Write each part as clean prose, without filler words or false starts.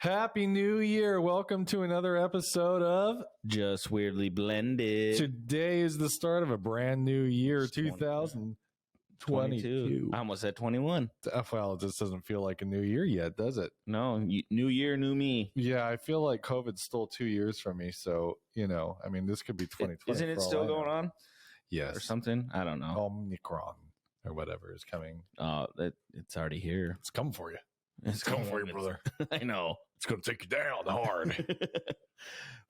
Happy New Year. Welcome to another episode of Just Weirdly Blended. Today is the start of a brand new year, 2022. I almost said 21. Well, it just doesn't feel like a new year yet, does it? No, new year, new me. Yeah, I feel like COVID stole 2 years from me. So, I mean, this could be 2020. Isn't it still going on? Yes. Or something? I don't know. Omicron or whatever is coming. It's already here. It's coming for you. It's coming for you, brother. I know. It's going to take you down hard.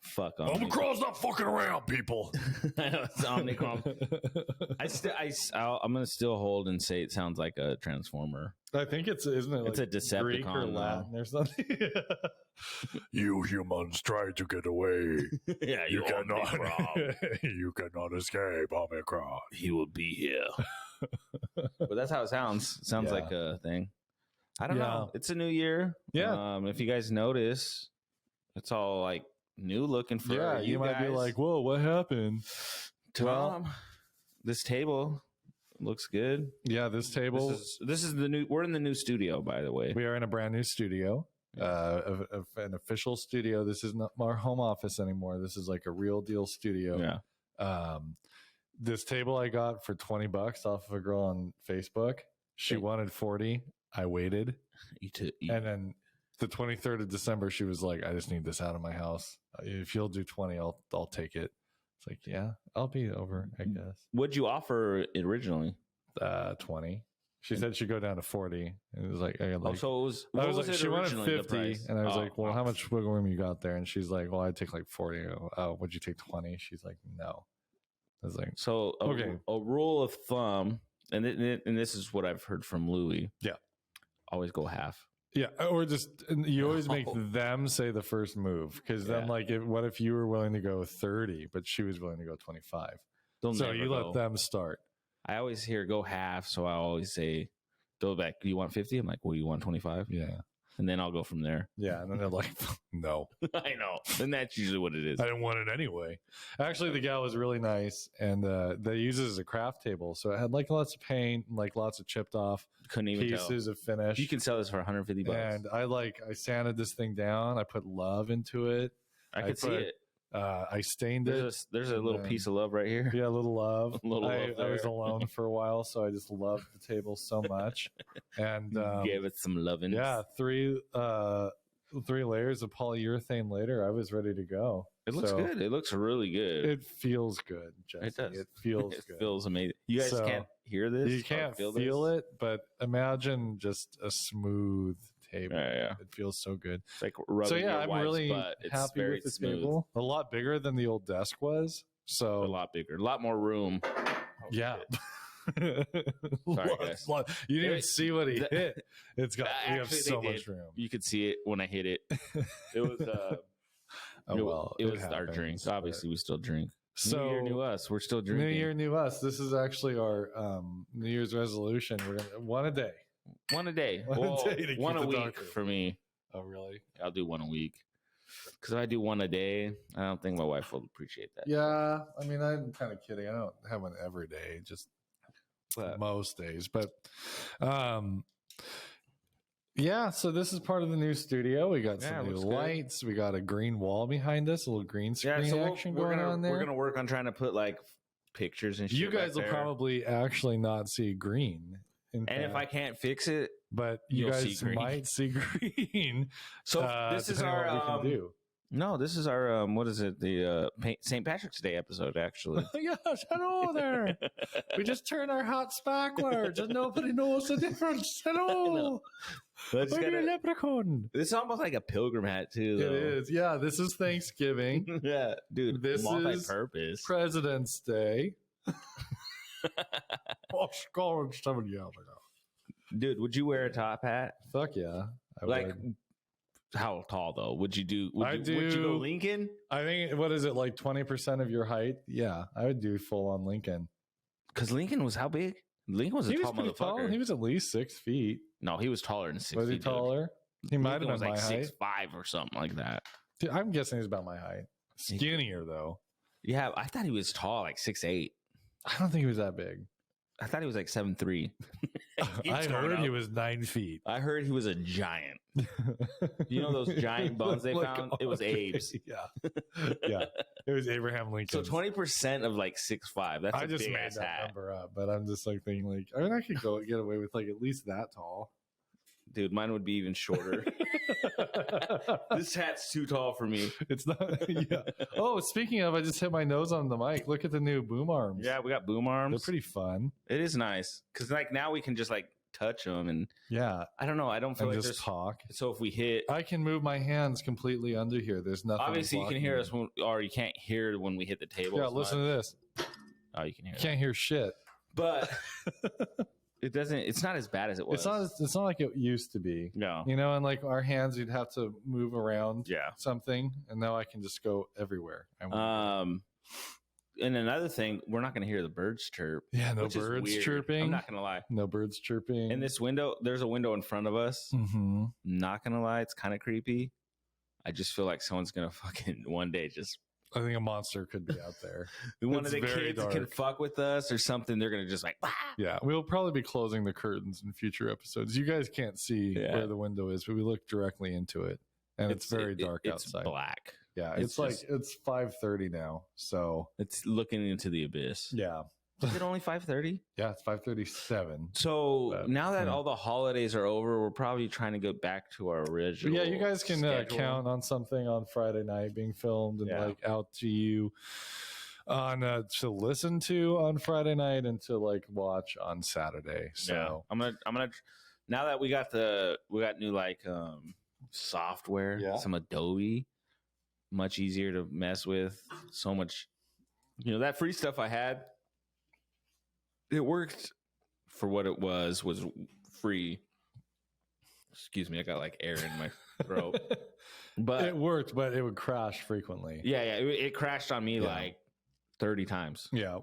Fuck Omicron's not fucking around, people. I know, it's Omicron. I'm going to still hold and say it sounds like a Transformer. I think isn't it like it's a Decepticon, Greek or Latin or something? You humans try to get away. Yeah, you cannot escape Omicron. He will be here. But that's how it sounds. It sounds like a thing. I don't know. It's a new year. Yeah. If you guys notice, it's all like new looking for you might guys. be like, whoa, what happened? Well, this table looks good. Yeah, this table. This is the new. We're in the new studio, by the way. We are in a brand new studio, an official studio. This is not our home office anymore. This is like a real deal studio. Yeah. This table I got for $20 off of a girl on Facebook. She wanted 40. I waited. And then the 23rd of December, she was like, I just need this out of my house. If you'll do 20, I'll take it. It's like, yeah, I'll be over, I guess. What'd you offer originally? 20. She said she'd go down to 40. And it was like, so it was, I was like, she wanted 50. And I was like, well, how much wiggle room you got there? And she's like, well, I'd take like 40. Oh, would you take 20? She's like, no. I was like, so a rule of thumb, and this is what I've heard from Louie. Yeah. Always go half. Yeah, or just you always make them say the first move, because then what if you were willing to go 30 but she was willing to go 25? So you let them start. I always hear go half, so I always say throwback. Do you want 50? I'm like, well, you want 25? Yeah, and then I'll go from there. Yeah, and then they're like, no. I know, and that's usually what it is. I didn't want it anyway. Actually, the gal was really nice, and they use it as a craft table, so it had like lots of paint, and like lots of chipped off pieces of finish. You can sell this for $150. And I sanded this thing down. I put love into it. I could see it. I stained it. There's a little piece of love right here. Yeah, a little love. I was alone for a while, so I just loved the table so much. And gave it some loving. Yeah, three layers of polyurethane later, I was ready to go. It looks good. It looks really good. It feels good, Jesse. It does. It feels good. It feels amazing. You guys can't hear this. You can't feel it, but imagine just a smooth table. Yeah. It feels so good. It's like rubbing your I'm really butt. It's happy very with the smooth. table. A lot bigger than the old desk was. So a lot bigger. A lot more room. Yeah. Sorry, guys. You didn't even see what he hit. It's got. We have so much room. You could see it when I hit it. It was. It was our drink. Obviously, we still drink. So New Year, new us. We're still drinking. New Year, new us. This is actually our New Year's resolution. We're gonna one a day. One a day. One a week for me. Oh, really? I'll do one a week. Because if I do one a day, I don't think my wife will appreciate that. Yeah, I mean, I'm kind of kidding. I don't have one every day, just most days. But yeah, so this is part of the new studio. We got some new lights. Good. We got a green wall behind us, a little green screen action going on there. We're going to work on trying to put like pictures and shit. You guys will probably actually not see green. If I can't fix it, but you guys might see green. So this is our what we can do. No, this is our what is it? The St. Patrick's Day episode, actually. Yes, hello there. We just turn our hats backwards, and nobody knows the difference. Hello, we're a leprechaun. This is almost like a pilgrim hat too. Though. It is. Yeah, this is Thanksgiving. Yeah, dude. This multi-purpose. Is President's Day. 7 years ago. Dude, would you wear a top hat? Fuck yeah. I would. How tall though? Would you do? Would you go Lincoln? I think what is it like 20% of your height? Yeah, I would do full on Lincoln. Because Lincoln was how big? Lincoln was a tall motherfucker. Tall. He was at least 6 feet. No, he was taller than 6 feet. Was he taller? He might have been my height. 6'5" or something like that. Dude, I'm guessing he's about my height. Skinnier though. Yeah, I thought he was tall, like 6'8". I don't think he was that big. I thought he was like 7'3". I heard he was 9 feet. I heard he was a giant. You know those giant bones they found? It was Abe's. Yeah. Yeah. It was Abraham Lincoln. So 20% of like 6'5". That's I just made that number up, but I'm just like thinking like, I mean, I could go get away with like at least that tall. Dude, mine would be even shorter. This hat's too tall for me. It's not. Yeah. Oh, speaking of, I just hit my nose on the mic. Look at the new boom arms. Yeah, we got boom arms. They're pretty fun. It is nice because like now we can just like touch them and yeah. I don't know. I don't feel and like just talk. So if we hit, I can move my hands completely under here. There's nothing. Obviously, you can hear us, or you can't hear when we hit the table. Yeah, listen to this. Oh, you can hear. Can't hear shit. But it doesn't. It's not as bad as it was. It's not like it used to be. No. You know, and like our hands, you'd have to move around. Yeah. Something, and now I can just go everywhere. And another thing, we're not going to hear the birds chirp. Yeah, no birds chirping. I'm not going to lie. No birds chirping. In this window, there's a window in front of us. Mm-hmm. Not going to lie, it's kind of creepy. I just feel like someone's going to fucking one day just... I think a monster could be out there. One of the kids can fuck with us or something. They're going to just like... Bah! Yeah, we'll probably be closing the curtains in future episodes. You guys can't see where the window is, but we look directly into it. And it's very dark outside. It's black. Yeah, it's 5:30 now, so it's looking into the abyss. Yeah, is it only 5:30? Yeah, it's 5:37. So now that all the holidays are over, we're probably trying to go back to our original. Yeah, you guys can count on something on Friday night being filmed and like out to you on to listen to on Friday night and to like watch on Saturday. So I'm gonna now that we got new like software, some Adobe. Much easier to mess with. So much, that free stuff I had, it worked for what it was free. Excuse me, I got like air in my throat. But it worked, but it would crash frequently. Yeah, it crashed on me like 30 times. Yeah.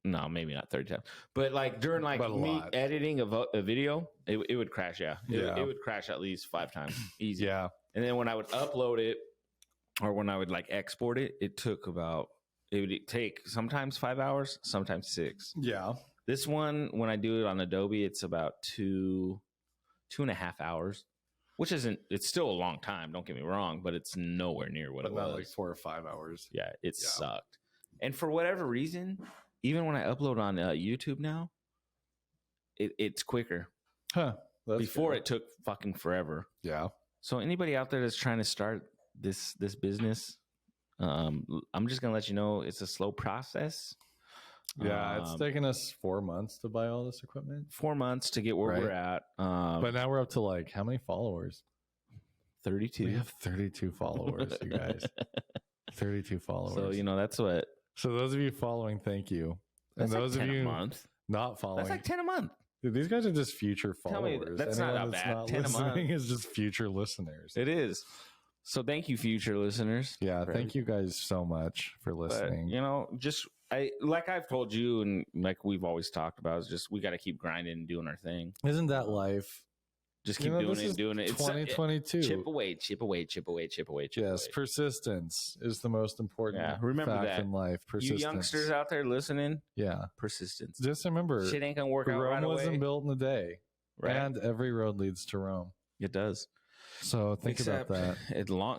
No, maybe not 30 times. But like during like me editing a video, it would crash, It would crash at least 5 times. Easy. Yeah. And then when I would upload it, or when I would like export it, it would take sometimes 5 hours, sometimes 6. Yeah. This one, when I do it on Adobe, it's about 2.5 hours, which it's still a long time. Don't get me wrong, but it's nowhere near what it was. Not like 4 or 5 hours. Yeah, it sucked. And for whatever reason, even when I upload on YouTube now, it's quicker. Huh. Before it took fucking forever. Yeah. So anybody out there that's trying to start this business, I'm just gonna let you know it's a slow process. Yeah, it's taken us 4 months to buy all this equipment. 4 months to get where we're at. But now we're up to like how many followers? 32. We have 32 followers, you guys. 32 followers. So that's what. So those of you following, thank you. And those like 10 of you a month. Not following, that's like 10 a month. Dude, these guys are just future followers. Tell me, that's not bad. 10 a month is just future listeners. It is. So thank you, future listeners. Yeah, thank you guys so much for listening. But, like I've told you, and like we've always talked about, is just we got to keep grinding and doing our thing. Isn't that life? Just keep doing it. 2022. Chip away. Yes, persistence is the most important fact in life. Persistence. You youngsters out there listening, persistence. Just remember, shit ain't gonna work out right away. Rome wasn't built in a day, and every road leads to Rome. It does. So think about that.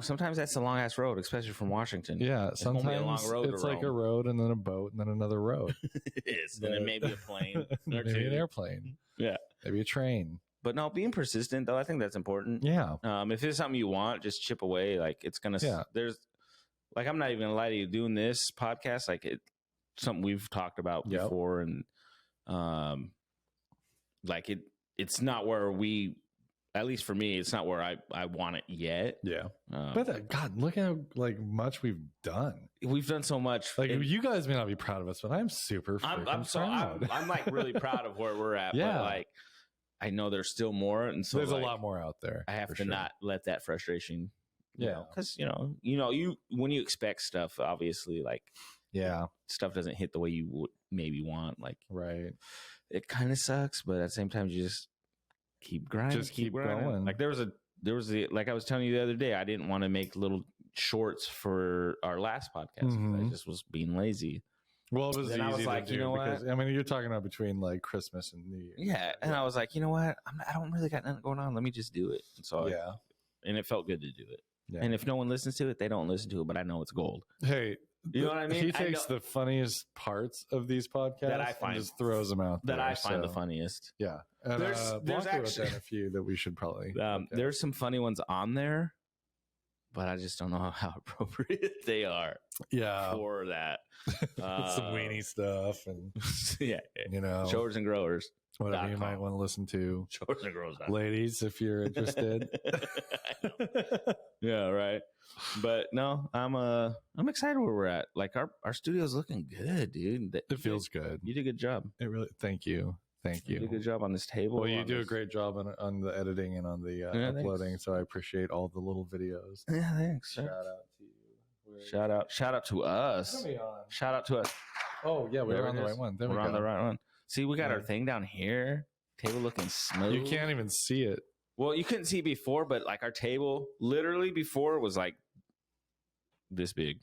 Sometimes that's a long ass road, especially from Washington. Yeah, sometimes it's like a road and then a boat and then another road. It is, and then maybe a plane, maybe an airplane. Yeah, maybe a train. But no, being persistent though, I think that's important. Yeah. If it's something you want, just chip away. Like it's gonna. Yeah. There's, like, I'm not even gonna lie to you. Doing this podcast, like something we've talked about before, and like it's not where we. At least for me, it's not where I want it yet. Yeah. But God, look at how much we've done. We've done so much. Like you guys may not be proud of us, but I'm super freaking proud. I'm like really proud of where we're at. Yeah. But like I know there's still more, and so there's a lot more out there. I have to not let that frustration. Because you when you expect stuff, obviously, like stuff doesn't hit the way you would maybe want. Like it kind of sucks, but at the same time, you just keep grinding. Just keep going. Like there was like I was telling you the other day, I didn't want to make little shorts for our last podcast. I just was being lazy. Well, it was then easy I was like, to do you know because, what? I mean, you're talking about between like Christmas and New Year. Yeah, and I was like, you know what? I don't really got nothing going on. Let me just do it. And so and it felt good to do it. Yeah. And if no one listens to it, they don't listen to it. But I know it's gold. Hey, you know what I mean? He takes the funniest parts of these podcasts that I find, and just throws them out there. That I find the funniest. Yeah, and there's actually a few that we should probably. There's some funny ones on there, but I just don't know how appropriate they are. Yeah, for that. Some weenie stuff and showers and growers. Whatever you might want to listen to. Showers and growers. Ladies, if you're interested. Yeah, right. But no, I'm excited where we're at. Like our studio's looking good, dude. It feels good. You did a good job. It really. Thank you. You did a good job on this table. Well, you do a great job on the editing and on the uploading. Thanks. So I appreciate all the little videos. Yeah, thanks. Shout out to you. Shout out to us. Shout out to us. Oh yeah, we're on the right one. We're on the right one. See, we got our thing down here. Table looking smooth. You can't even see it. Well, you couldn't see it before, but like our table, literally before was like this big.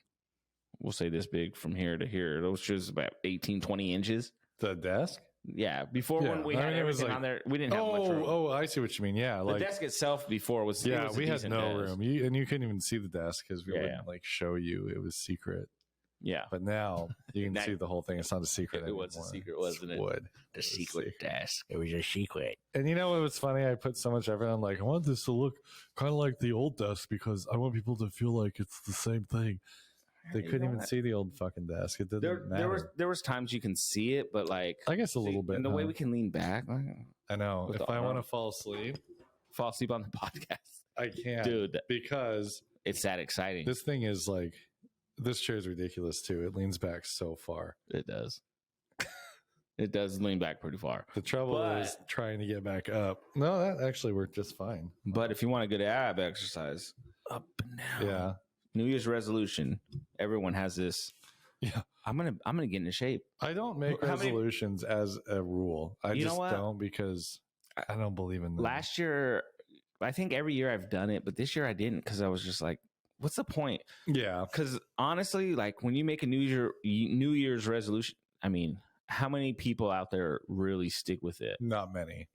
We'll say this big from here to here. It was just about 18, 20 inches. The desk? Yeah. Before when we had everything on there, we didn't have much room. Oh, I see what you mean. Yeah. The desk itself before was we had no room. And you couldn't even see the desk because we wouldn't like show you. It was secret. Yeah. But now you can see the whole thing. It's not a secret anymore. It was a secret, wasn't it? The secret desk. It was a secret. And you know what was funny? I put so much effort. I'm like, I want this to look kind of like the old desk because I want people to feel like it's the same thing. They couldn't even see the old fucking desk. It didn't matter. There was times you can see it, but like I guess a little bit. And the way we can lean back. I know. If I want to fall asleep on the podcast, I can't, dude, because it's that exciting. This thing is like. This chair is ridiculous too. It leans back so far. It does. It does lean back pretty far. The trouble is trying to get back up. No, that actually worked just fine. But if you want a good ab exercise, up and down. Yeah. New Year's resolution. Everyone has this. Yeah. I'm gonna get into shape. I don't make resolutions as a rule. I just don't because I don't believe in them. Last year, I think every year I've done it, but this year I didn't because I was just like, what's the point? Yeah. Because honestly, like when you make a New Year's resolution, I mean, how many people out there really stick with it? Not many.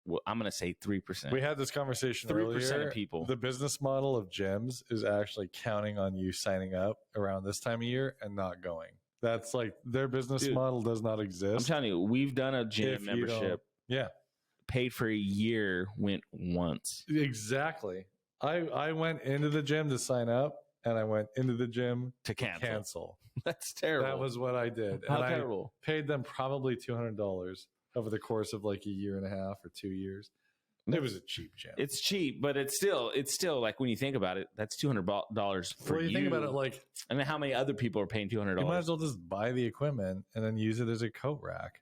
Well, I'm going to say 3%. We had this conversation 3% earlier. Of people. The business model of gyms is actually counting on you signing up around this time of year and not going. That's like their business model does not exist. I'm telling you, we've done a gym membership. Yeah. Paid for a year, went once. Exactly. I went into the gym to sign up, and I went into the gym to cancel. That's terrible. That was what I did. How terrible. I paid them probably $200 over the course of like a year and a half or 2 years. It was a cheap gym. It's cheap, but it's still like when you think about it, that's $200 for you. Think about it, like, I mean, how many other people are paying $200? You might as well just buy the equipment and then use it as a coat rack.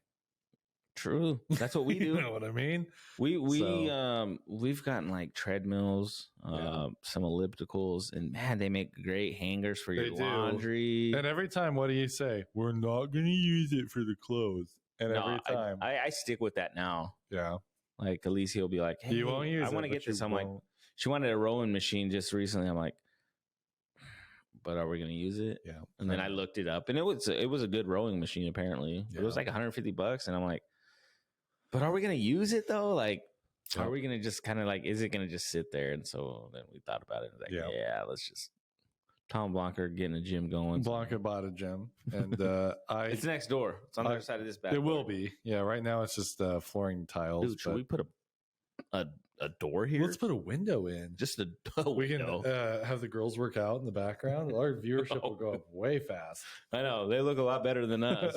True. That's what we do. You know what I mean? We've gotten like treadmills, some ellipticals, and man, they make great hangers for your laundry. And every time, what do you say? We're not going to use it for the clothes. And every time, I stick with that now. Yeah. Like Alicia will be like, "Hey, you won't use I want to get this." I'm like, she wanted a rowing machine just recently. I'm like, but are we going to use it? Yeah. And then I looked it up, and it was a good rowing machine. Apparently, it was like $150, and I'm like. But are we going to use it though? Like, are we going to just kind of like, is it going to just sit there? And so then we thought about it. Like, let's just Tom Blanca getting a gym going. Blanca bought a gym, and it's next door. It's on the other side of this back. It will be. Yeah. Right now it's just flooring tiles. Dude, should we put a door here? Let's put a window in. Just a we can have the girls work out in the background. Our viewership will go up way fast. I know. They look a lot better than us.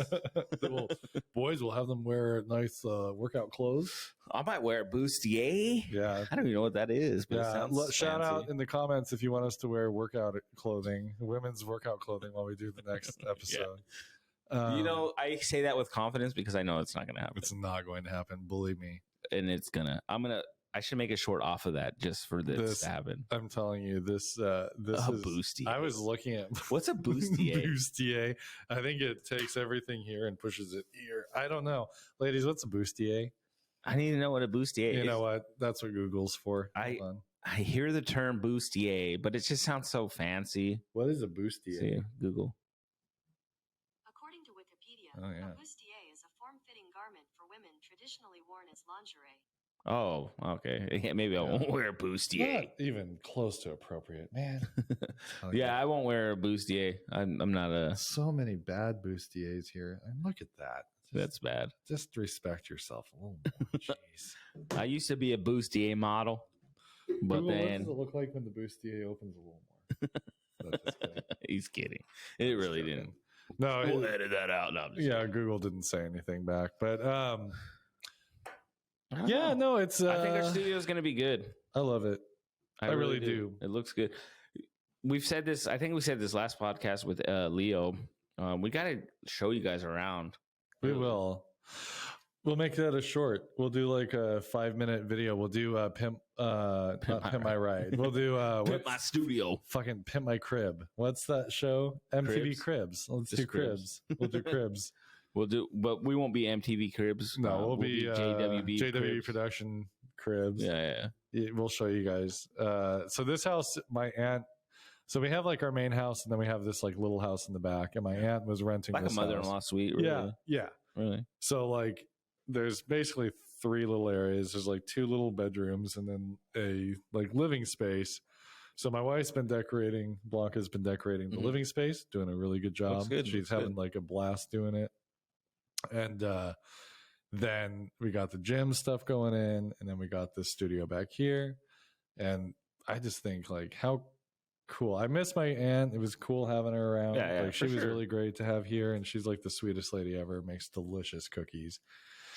Boys will have them wear nice workout clothes. I might wear a bustier. Yeah. I don't even know what that is. But it sounds shout out in the comments if you want us to wear workout clothing, women's workout clothing while we do the next episode. I say that with confidence because I know it's not going to happen. It's not going to happen. Believe me. And I should make a short off of that just for this to happen. I'm telling you, this is bustier. I was looking at what's a bustier? Bustier. I think it takes everything here and pushes it here. I don't know, ladies. What's a bustier? I need to know what a bustier is. You know what? That's what Google's for. I hear the term bustier, but it just sounds so fancy. What is a bustier? See, Google. Oh yeah. A bustier is a form-fitting garment for women traditionally worn as lingerie. Oh, okay. Yeah, maybe I won't wear a bustier. Not even close to appropriate, man. Yeah, I won't wear a bustier. I'm not a. So many bad bustiers here. And look at that. That's bad. Just respect yourself a little more. Jeez. I used to be a bustier model, but Google, then what does it look like when the bustier opens a little more? Just kidding. He's kidding. It really didn't. No, we'll edit that out. No, yeah, Google didn't say anything back, but yeah, no, it's. I think our studio is going to be good. I love it. I really do. It looks good. We've said this. I think we said this last podcast with Leo. We got to show you guys around. We will. We'll make that a short. We'll do like a 5-minute video. We'll do Pimp My Ride. We'll do Pimp My Studio. Fucking Pimp My Crib. What's that show? MTV Cribs. Let's do Cribs. We'll do Cribs. We'll do, but we won't be MTV Cribs. No, we'll be JWB Cribs. Production Cribs. Yeah. We'll show you guys. So this house, my aunt. So we have like our main house, and then we have this like little house in the back. And my aunt was renting like this a mother-in-law house. suite. Really? Yeah. Really. So like, there's basically 3 little areas. There's like 2 little bedrooms, and then a like living space. So my wife's been decorating. Blanca's been decorating the living space, doing a really good job. She's having like a blast doing it. And then we got the gym stuff going in, and then we got this studio back here. And I just think like how cool. I miss my aunt. It was cool having her around. Like she was really great to have here, and she's like the sweetest lady ever. Makes delicious cookies.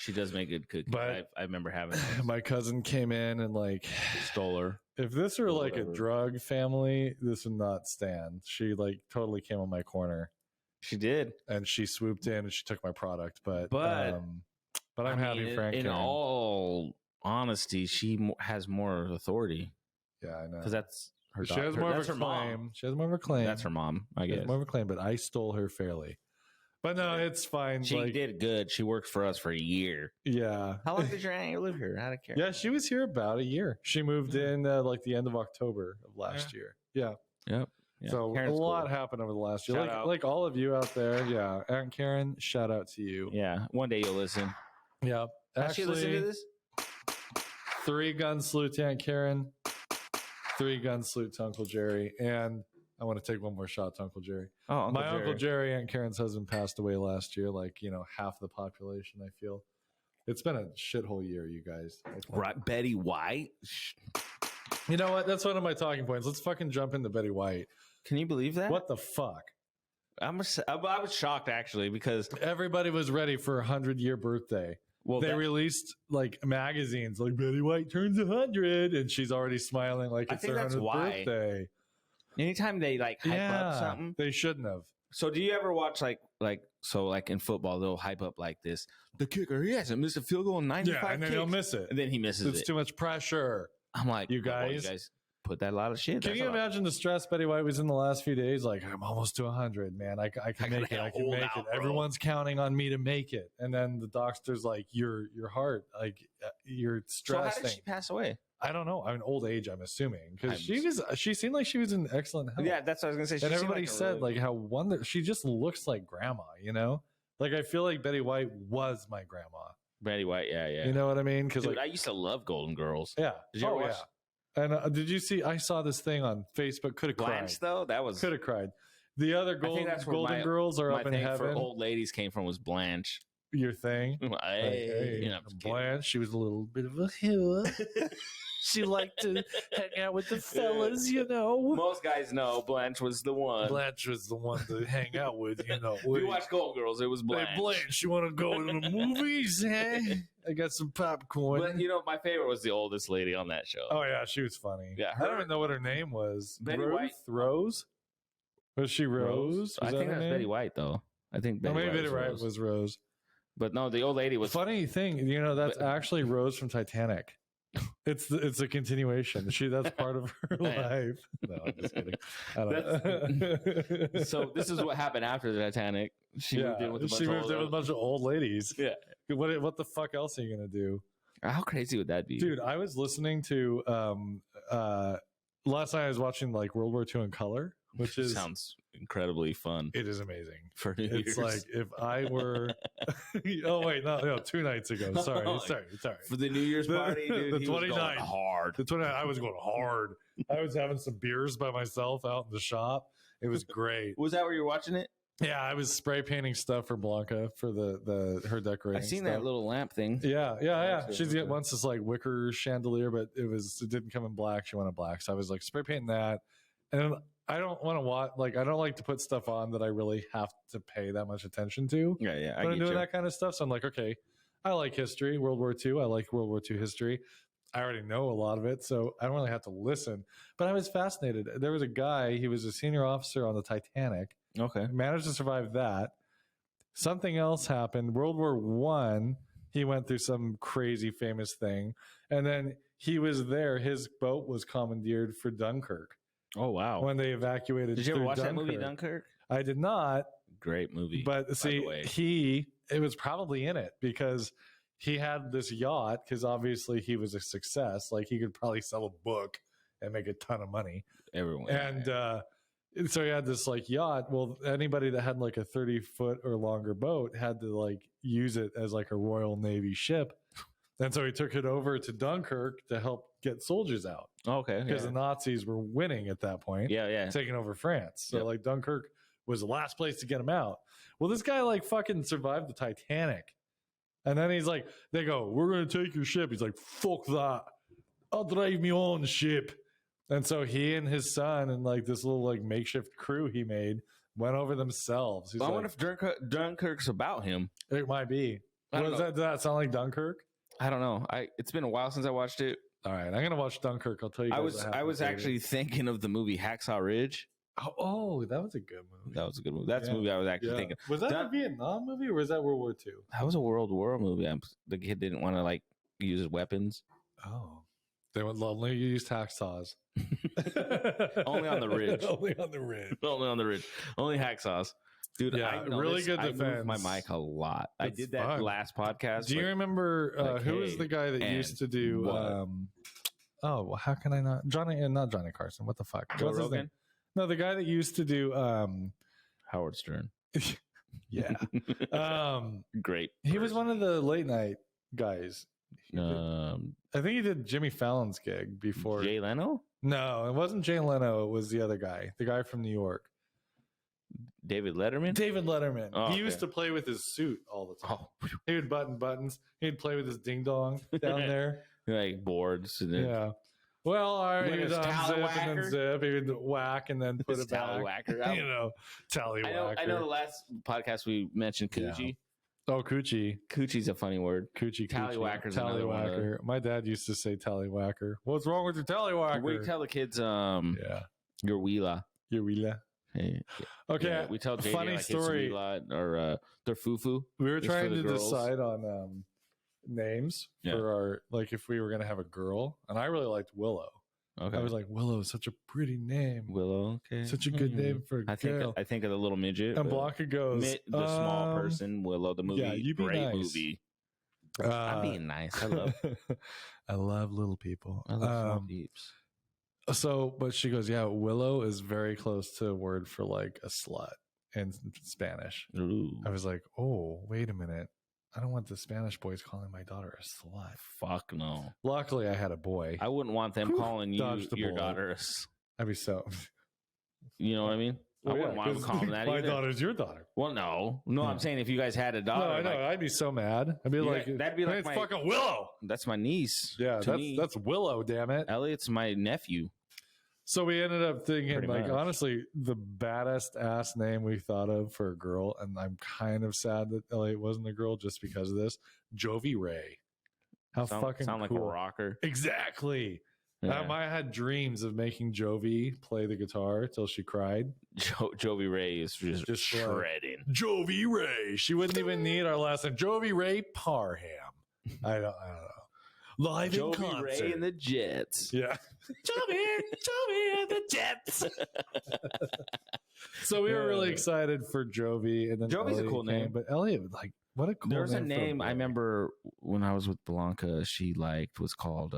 She does make good cookies. But I remember having those. My cousin came in and like stole her. If this were like a drug family, this would not stand. She like totally came on my corner. She did, and she swooped in and she took my product. But I'm happy, Frank. In all honesty, she has more authority. Yeah, I know. Because that's her. She has more of a claim. Mom. She has more of a claim. That's her mom. I guess more of a claim, but I stole her fairly. But no, it's fine. She did good. She worked for us for a year. Yeah. How long did your aunt live here? I don't care. Yeah, she was here about a year. She moved in like the end of October of last year. Yeah. Yep. Yeah. So Karen's a lot happened over the last year. Shout Like all of you out there. Yeah. Aunt Karen, shout out to you. Yeah. One day you'll listen. Yeah. Actually, listen to this? 3 gun salute to Aunt Karen. 3 gun salute to Uncle Jerry. And I want to take one more shot to Uncle Jerry. Oh, Uncle Jerry, Aunt Karen's husband, passed away last year. Like, half the population, I feel. It's been a shithole year, you guys. Right. Betty White? You know what? That's one of my talking points. Let's fucking jump into Betty White. Can you believe that? What the fuck? I was shocked, actually, because everybody was ready for a 100-year birthday. Well, they released like magazines like Betty White turns 100, and she's already smiling like it's her 100th birthday. Anytime they like hype up something, they shouldn't have. So, do you ever watch like in football they'll hype up like this? The kicker, he hasn't missed a field goal in 95 and then he'll miss it, and then he misses it. It's too much pressure. I'm like, you guys put that a lot of shit. Can you imagine the stress Betty White was in the last few days? Like, I'm almost to 100, man. I can make it. I can make it. Everyone's counting on me to make it. And then the doctor's like, your heart, like you're stressed. So how did she pass away? I don't know. I mean, old age, I'm assuming, because she seemed like she was in excellent health. Yeah, that's what I was gonna say. And everybody said like how she just looks like grandma. Like I feel like Betty White was my grandma. Betty White, yeah. You know what I mean? Because I used to love Golden Girls. Yeah. Did you ever watch? Yeah. And did you see? I saw this thing on Facebook. Could have cried. Blanche, though, that was could have cried. The other Golden Girls are up in heaven. For old ladies came from was Blanche. Your thing, Blanche. She was a little bit of a hero. She liked to hang out with the fellas, Most guys know Blanche was the one. Blanche was the one to hang out with, If you watch Golden Girls, it was Blanche. Hey, Blanche, you want to go to the movies? I got some popcorn. But my favorite was the oldest lady on that show. Oh yeah, she was funny. Yeah, I don't even know what her name was. Betty White. Rose? Was she Rose? I think that's Betty White, though. I think Betty White was Rose. But no, the old lady was. Funny thing, that's actually Rose from Titanic. It's a continuation. That's part of her life. No, I'm just kidding. I don't know. So this is what happened after the Titanic. She moved in with a bunch of old ladies. Yeah. What the fuck else are you gonna do? How crazy would that be, dude? I was listening to last night. I was watching like World War II in color which is sounds incredibly fun. It is amazing. For New Year's. It's like if I were. Oh wait, no, 2 nights ago. Sorry. For the New Year's party, dude, the 29th, hard. The 29th, I was going hard. I was having some beers by myself out in the shop. It was great. Was that where you're watching it? Yeah, I was spray painting stuff for Blanca for her decorating. I seen stuff. that little lamp thing. Yeah. She's got once this like wicker chandelier, but it didn't come in black. She wanted black, so I was like spray painting that. And I don't want to watch I don't like to put stuff on that I really have to pay that much attention to. Yeah. When I'm doing that kind of stuff, so I'm like, okay, I like history, World War II. I like World War II history. I already know a lot of it, so I don't really have to listen. But I was fascinated. There was a guy. He was a senior officer on the Titanic. Okay. Managed to survive that. Something else happened. World War I, he went through some crazy famous thing. And then he was there. His boat was commandeered for Dunkirk. Oh, wow. When they evacuated. Did you ever watch that movie, Dunkirk? I did not. Great movie. But see, it was probably in it because he had this yacht because obviously he was a success. Like he could probably sell a book and make a ton of money. Everyone. And, so he had this like yacht. Well, anybody that had like a 30-foot or longer boat had to like use it as like a Royal Navy ship. And so he took it over to Dunkirk to help get soldiers out. Okay. Because the Nazis were winning at that point. Yeah. Taking over France. So like Dunkirk was the last place to get him out. Well, this guy like fucking survived the Titanic. And then he's like, they go, we're going to take your ship. He's like, fuck that. I'll drive me own ship. And so he and his son and like this little like makeshift crew he made went over themselves. I wonder if Dunkirk's about him. It might be. Does that sound like Dunkirk? I don't know. It's been a while since I watched it. All right, I'm gonna watch Dunkirk. I'll tell you. I was actually thinking of the movie Hacksaw Ridge. Oh, that was a good movie. That was a good movie. That's the movie I was actually thinking. Was that a Vietnam movie or was that World War II? That was a World War movie. The kid didn't want to like use his weapons. Oh. They would only use hacksaws. Only on the ridge. Only on the ridge. Only on the ridge. Only hacksaws. Dude, yeah, really good defense. I moved my mic a lot. I did that fun. last podcast. Do you remember who was the guy that used to do? How can I not? not Johnny Carson. What the fuck? Joe Rogan? No, the guy that used to do Howard Stern. Yeah. Great. He was one of the late night guys. I think he did Jimmy Fallon's gig before. Jay Leno? No, it wasn't Jay Leno. It was the other guy, the guy from New York. David Letterman? David Letterman. Oh, he used to play with his suit all the time. Oh. He would button buttons. He'd play with his ding dong down there. Like boards. And yeah. Well, all right. He would unzip and then zip. He would whack and then put it back. Tallywhacker. Tallywhacker. I know the last podcast we mentioned Coochie. Yeah. Oh, Coochie. Coochie's a funny word. Coochie. Tallywhacker's Tallywhacker. My dad used to say tallywhacker. What's wrong with your tallywhacker? We tell the kids, your wheela. Your wheela. Hey, okay. Yeah, we tell JJ funny like story. His wheela or their fufu. We were trying to decide on names for our, like if we were going to have a girl. And I really liked Willow. Okay. I was like, Willow is such a pretty name. Willow, okay. Such a good name for a girl. I think of the little midget. And Blanca goes, the small person, Willow, the movie. Yeah, you be great nice. movie. I'm being nice. I love little people. I love small peeps. So, but she goes, yeah, Willow is very close to a word for like a slut in Spanish. Ooh. I was like, oh, wait a minute. I don't want the Spanish boys calling my daughter a slut. Fuck no. Luckily, I had a boy. I wouldn't want them calling your daughter a I'd be so. You know what I mean? Well, I wouldn't want them calling that my either. daughter's your daughter. Well, no. I'm saying if you guys had a daughter. No, I know. Like, I'd be so mad. I'd be like, that'd be like it's fucking Willow. That's my niece. Yeah, that's Willow, damn it. Elliot's my nephew. So we ended up thinking, honestly, the baddest ass name we thought of for a girl, and I'm kind of sad that Elliot wasn't a girl just because of this. Jovi Ray. How fucking sound cool. Like a rocker. Exactly. Yeah. I had dreams of making Jovi play the guitar till she cried. Jovi Ray is just shredding. Jovi Ray. She wouldn't even need our last name. Jovi Ray Parham. I don't know. Live Jovi in concert. Ray and the Jets. Yeah. Jovi and the Jets. So we were really excited for Jovi. And then Jovi's a cool name. But Elliot, like, what a cool name. There's a name I remember when I was with Blanca, she liked was called...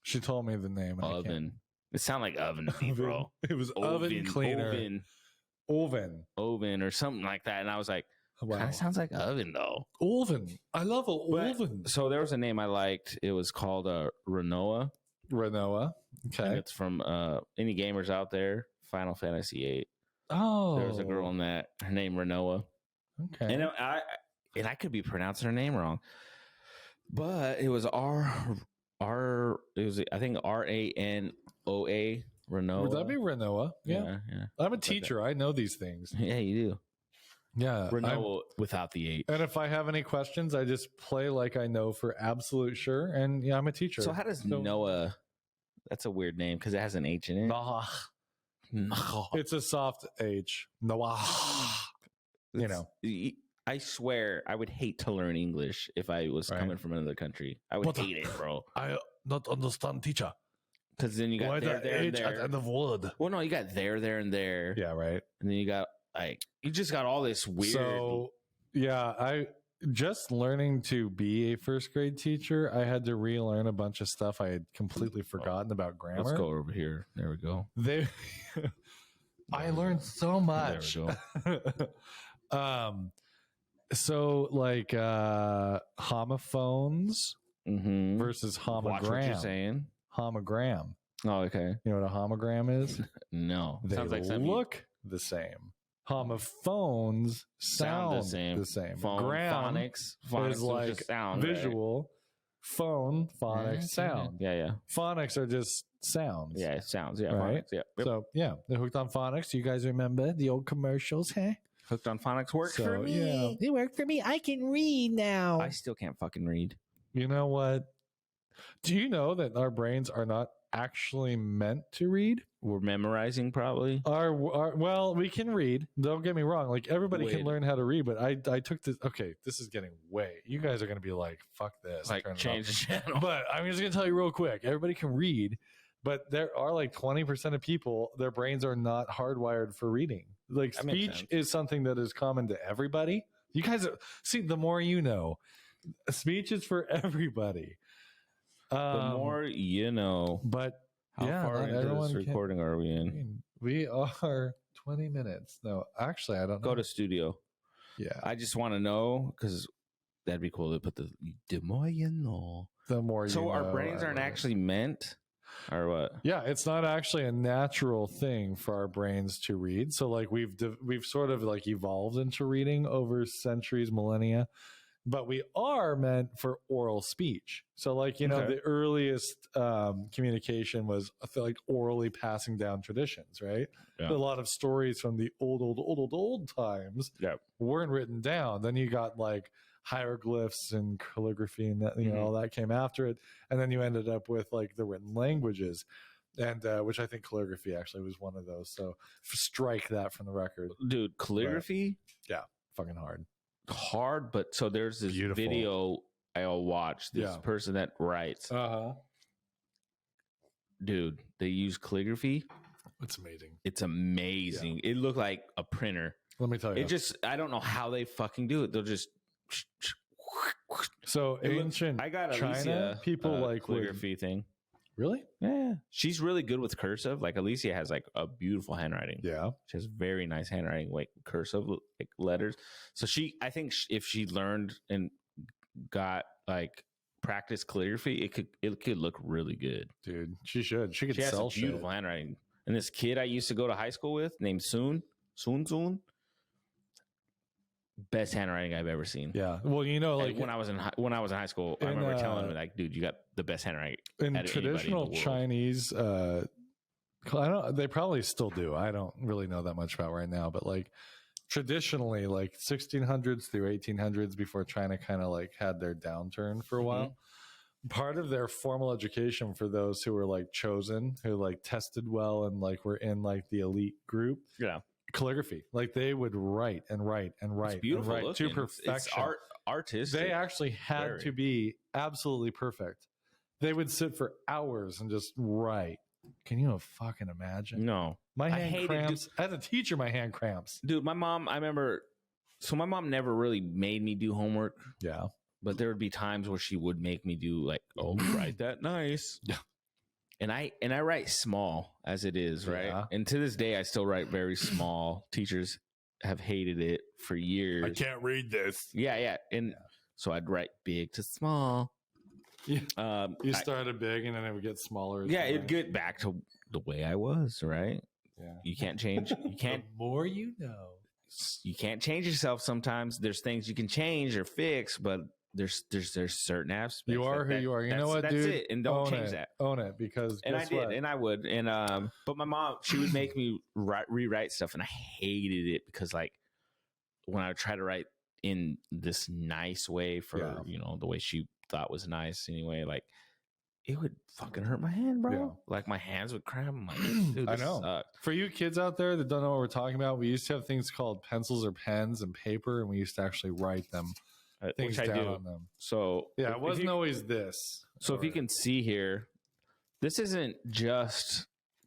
She told me the name. Oven. It sounded like oven to me, bro. It was oven cleaner. Oven or something like that. And I was like, wow. Kind of sounds like oven though. Oven. I love an oven. So there was a name I liked. It was called Renoa. Renoa. Okay. It's from any gamers out there. Final Fantasy VIII. Oh. There was a girl in that. Her name Renoa. Okay. And I could be pronouncing her name wrong, but it was I think Ranoa. Renoa. Would that be Renoa? Yeah. I'm a teacher. I know these things. Yeah, you do. Yeah. Renoa without the H. And if I have any questions, I just play like I know for absolute sure. And yeah, I'm a teacher. So how does Noah? That's a weird name because it has an H in it. Noah. It's a soft H. Noah. You know. I swear I would hate to learn English if I was coming from another country. I would hate it, bro. I not understand, teacher. Because then you got there, and there. At the end of word. Well, no, you got there, and there. Yeah, right. And then you got you just got all this weird. So yeah, I just learning to be a first grade teacher. I had to relearn a bunch of stuff I had completely forgotten about grammar. Let's go over here. There we go. I learned so much. There we go. So like homophones versus homogram. Watch what you're saying. Homogram. Oh, okay. You know what a homogram is? No. They sounds like look the same. Homophones sound the same. Phonics is like sound, visual. Right? Phone, phonics, sound. Yeah. Phonics are just sounds. Yeah, sounds. Yeah, right? Phonics. Yeah. Yep. So, yeah, they're hooked on phonics. You guys remember the old commercials, huh? Hooked on Phonics worked for me. Yeah. It worked for me. I can read now. I still can't fucking read. You know what? Do you know that our brains are not actually meant to read? We're memorizing, probably. Well, we can read. Don't get me wrong. Like everybody can learn how to read, but I took this. Okay, this is getting way. You guys are going to be like, "Fuck this!" Like change the channel. But I'm just going to tell you real quick. Everybody can read, but there are like 20% of people. Their brains are not hardwired for reading. Like speech is something that is common to everybody. You guys see. The more you know, speech is for everybody. The more you know. But how far into this recording are we in? We are 20 minutes. No, actually, I don't know. Go to studio. Yeah. I just want to know because that'd be cool to put the more you know. The more you know. So our brains aren't actually meant, or what? Yeah, it's not actually a natural thing for our brains to read. So like we've sort of like evolved into reading over centuries, millennia. But we are meant for oral speech. So like, you know, the earliest communication was like orally passing down traditions, right? Yeah. A lot of stories from the old times weren't written down. Then you got like hieroglyphs and calligraphy and that, you know, all that came after it. And then you ended up with like the written languages. And which I think calligraphy actually was one of those. So strike that from the record. Dude, calligraphy? But, yeah, fucking hard, but so there's this video I'll watch this person that writes. Dude, they use calligraphy. It's amazing. Yeah. It looked like a printer. Let me tell you. I don't know how they fucking do it. They'll just so ancient China Alicia, people like calligraphy thing. Really? Yeah. She's really good with cursive. Like Alicia has like a beautiful handwriting. Yeah. She has very nice handwriting, like cursive like letters. So I think if she learned and got like practice calligraphy, it could look really good. Dude, she should. She could she sell has a beautiful handwriting. And this kid I used to go to high school with named Soon. Best handwriting I've ever seen. Yeah. Well, you know, like when I was in high school, I remember telling him like, dude, you got the best handwriting. In traditional Chinese, they probably still do. I don't really know that much about right now, but like traditionally, like 1600s through 1800s, before China kind of like had their downturn for a while, part of their formal education for those who were like chosen, who like tested well and like were in like the elite group. Yeah. Calligraphy, like they would write and write and write and write to perfection. It's artistic. They actually had to be absolutely perfect. They would sit for hours and just write. Can you fucking imagine? No, my hand cramps. As a teacher, my hand cramps. Dude, my mom. I remember. So my mom never really made me do homework. Yeah, but there would be times where she would make me do like, write that nice. Yeah. And I write small as it is, right? Yeah. And to this day, I still write very small. Teachers have hated it for years. I can't read this. Yeah. And so I'd write big to small. Yeah. You started big and then it would get smaller. Yeah, it'd get back to the way I was, right? Yeah. You can't change. You can't. The more you know. You can't change yourself sometimes. There's things you can change or fix, but there's certain aspects. You are who you are. You know what, that's dude? That's it. And don't change that. Own it, because and I did, what? and I would. And but my mom, she would make me rewrite stuff, and I hated it because like when I would try to write in this nice way for the way she thought was nice anyway, like it would fucking hurt my hand, bro. Yeah. Like my hands would cramp. I'm like, dude, I know. sucked. For you kids out there that don't know what we're talking about, we used to have things called pencils or pens and paper, and we used to actually write them. Things Which I down do. on them. So yeah, it wasn't always this. So if you can see here, this isn't just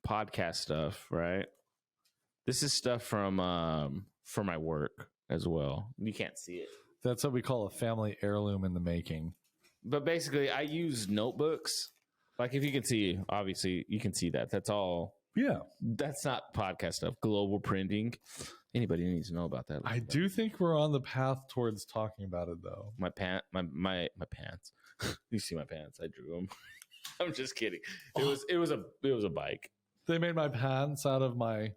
podcast stuff, right? This is stuff from my work as well. You can't see it. That's what we call a family heirloom in the making. But basically, I use notebooks. Like if you can see, obviously you can see that. That's all. Yeah. That's not podcast stuff. Global printing. Anybody needs to know about that. I do think we're on the path towards talking about it, though. My pants. You see my pants? I drew them. I'm just kidding. It was a bike. They made my pants out of my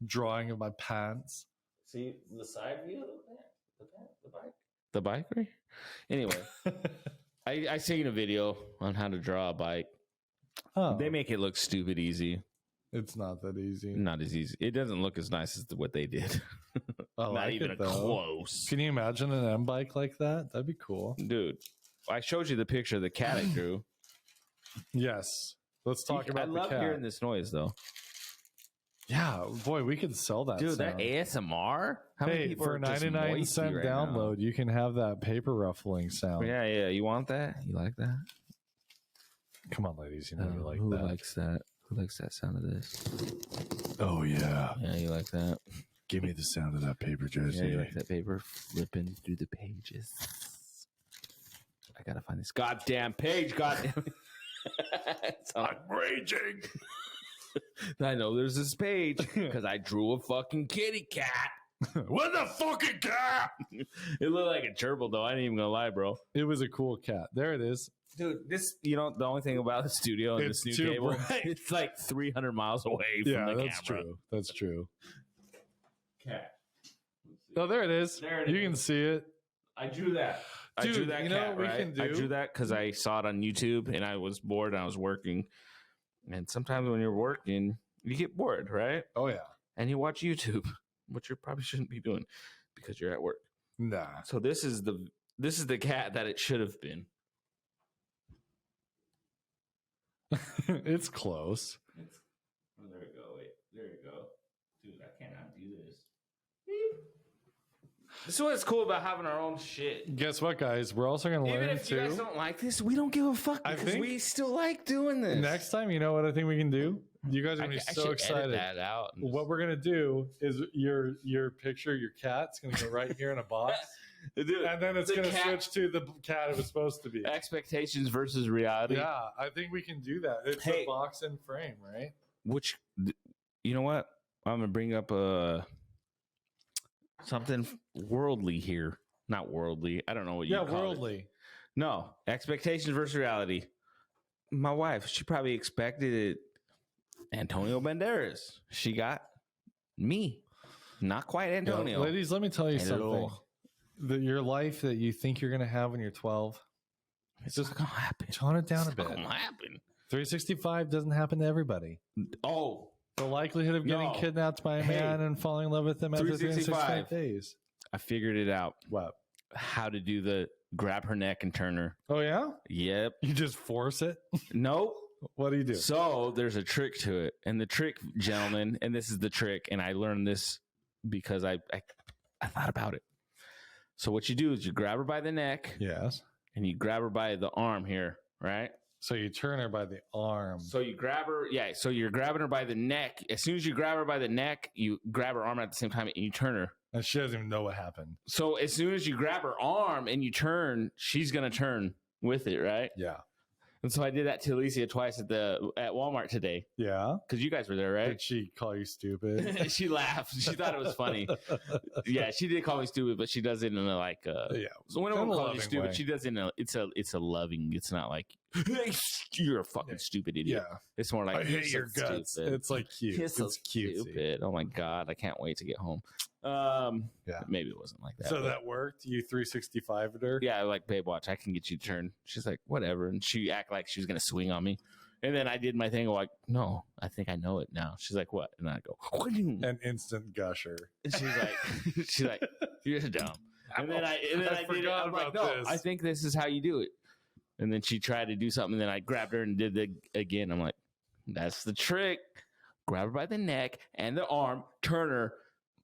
drawing of my pants. See the side view of the bike right? Anyway, I seen a video on how to draw a bike. Oh. They make it look stupid easy. It's not that easy. Not as easy. It doesn't look as nice as what they did. Not like even it, close. Can you imagine an M bike like that? That'd be cool. Dude, I showed you the picture of the cat I drew. Yes. Let's talk about the cat. I love hearing this noise, though. Yeah, boy, we could sell that. Dude, sound. that ASMR? How many people for are just 99-cent right download, now? you can have that paper ruffling sound. Yeah. You want that? You like that? Come on, ladies. You know you like who that. Who likes that? Who likes that sound of this? Oh, yeah. Yeah, you like that? Give me the sound of that paper, Jersey. Yeah, you like that paper flipping through the pages. I gotta find this goddamn page. Goddamn. I'm raging. I know there's this page because I drew a fucking kitty cat. What the fucking cat? It looked like a gerbil, though. I ain't even gonna lie, bro. It was a cool cat. There it is. Dude, this, the only thing about the studio and this new cable, it's like 300 miles away from the camera. That's true. That's true. Cat. Oh, there it is. There it you is. can see it. I drew that. Dude, I drew that you know cat, what we right? can do? I drew that because I saw it on YouTube and I was bored and I was working. And sometimes when you're working, you get bored, right? Oh, yeah. And you watch YouTube, which you probably shouldn't be doing because you're at work. Nah. So this is the cat that it should have been. It's close. Oh, there we go. Wait, there you go. Dude, I cannot do this. This is what's cool about having our own shit. Guess what, guys? We're also going to learn, Even if you too. guys don't like this, we don't give a fuck because we still like doing this. Next time, you know what I think we can do? You guys are going to be so excited. Edit that out. What we're going to do is your picture, your cat's going to go right here in a box. Dude, and then it's going to switch to the cat it was supposed to be. Expectations versus reality. Yeah, I think we can do that. It's a box and frame, right? Which, you know what? I'm going to bring up something worldly here. Not worldly. I don't know what you call it. Yeah, worldly. No, expectations versus reality. My wife, she probably expected Antonio Banderas. She got me. Not quite Antonio. Yeah, ladies, let me tell you something. Your life that you think you're going to have when you're 12, it's just going to happen. Tone it down a bit. It's going to happen. 365 doesn't happen to everybody. Oh. The likelihood of getting kidnapped by a man and falling in love with him after 365 days. I figured it out. What? How to do the grab her neck and turn her. Oh, yeah? Yep. You just force it? Nope. What do you do? So there's a trick to it. And the trick, gentlemen, and this is the trick, and I learned this because I thought about it. So what you do is you grab her by the neck. Yes. And you grab her by the arm here, right? So you turn her by the arm. So you grab her, so you're grabbing her by the neck. As soon as you grab her by the neck, you grab her arm at the same time and you turn her. And she doesn't even know what happened. So as soon as you grab her arm and you turn, she's going to turn with it, right? Yeah. And so I did that to Alicia twice at Walmart today. Yeah. Because you guys were there, right? Did she call you stupid? She laughed. She thought it was funny. Yeah, she did call me stupid, but she does it in a like so when I call you stupid, she does it in a it's a loving, it's not like hey, you're a fucking stupid idiot. Yeah. It's more like I hate your guts. Stupid. It's like cute. It's cute. Stupid. Oh my god, I can't wait to get home. Maybe it wasn't like that. So that worked? You 365'd her? Yeah, like, babe, watch, I can get you to turn. She's like, whatever. And she acted like she was gonna swing on me. And then I did my thing. I'm like, no, I think I know it now. She's like, what? And I go, an instant gusher. And she's like, you're dumb. And then I did it. I'm like, no, I think this is how you do it. And then she tried to do something. And then I grabbed her and did it again. I'm like, that's the trick. Grab her by the neck and the arm, turn her.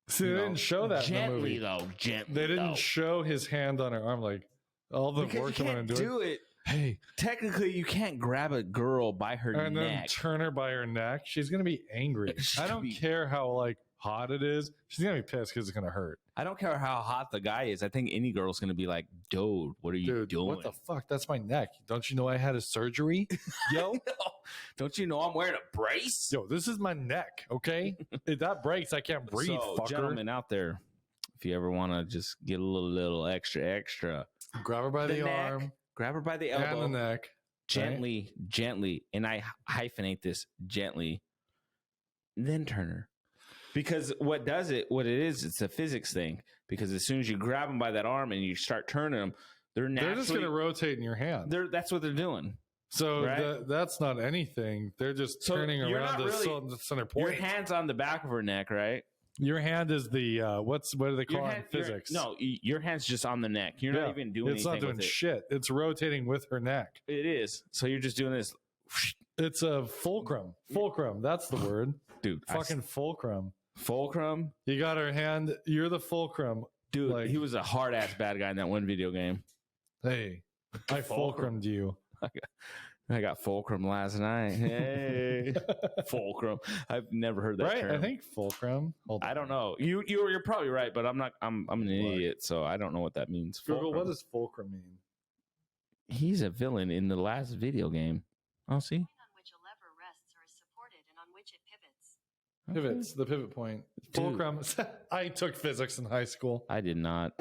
See, they didn't show that gently, in the movie. Though. Gently, they didn't show his hand on her arm. Like, all the work I'm going to do it. Hey, technically, you can't grab a girl by her neck and then turn her by her neck. She's gonna be angry. I don't care how like hot it is. She's gonna be pissed because it's gonna hurt. I don't care how hot the guy is. I think any girl's gonna be like, "Dude, what are you doing? What the fuck? That's my neck. Don't you know I had a surgery, yo? Don't you know I'm wearing a brace? Yo, this is my neck. Okay, if that breaks, I can't breathe. So, fucker. Gentlemen out there, if you ever want to just get a little extra, grab her by the arm. Grab her by the elbow. And the neck. Gently, gently. And I hyphenate this gently. Then turn her. Because what it is, it's a physics thing. Because as soon as you grab them by that arm and you start turning them, they're just going to rotate in your hand. That's what they're doing. So right? That's not anything. They're just turning around the center point. Your hand's on the back of her neck, right? Your hand is the what do they call it in physics? Your hand's just on the neck. You're not even doing anything. It's not doing shit. It's rotating with her neck. It is. So you're just doing this. It's a fulcrum. Fulcrum. That's the word, dude. Fucking fulcrum. Fulcrum. You got her hand. You're the fulcrum, dude. Like, he was a hard ass bad guy in that one video game. Hey, I fulcrumed you. I got fulcrum last night. Hey, fulcrum. I've never heard that term. I think fulcrum. I don't know. You're probably right, but I'm not. I'm an idiot, so I don't know what that means. Google, what does fulcrum mean? He's a villain in the last video game. Oh, see. On which a lever rests or is supported, and on which it pivots. Pivots, the pivot point. Fulcrum. I took physics in high school. I did not.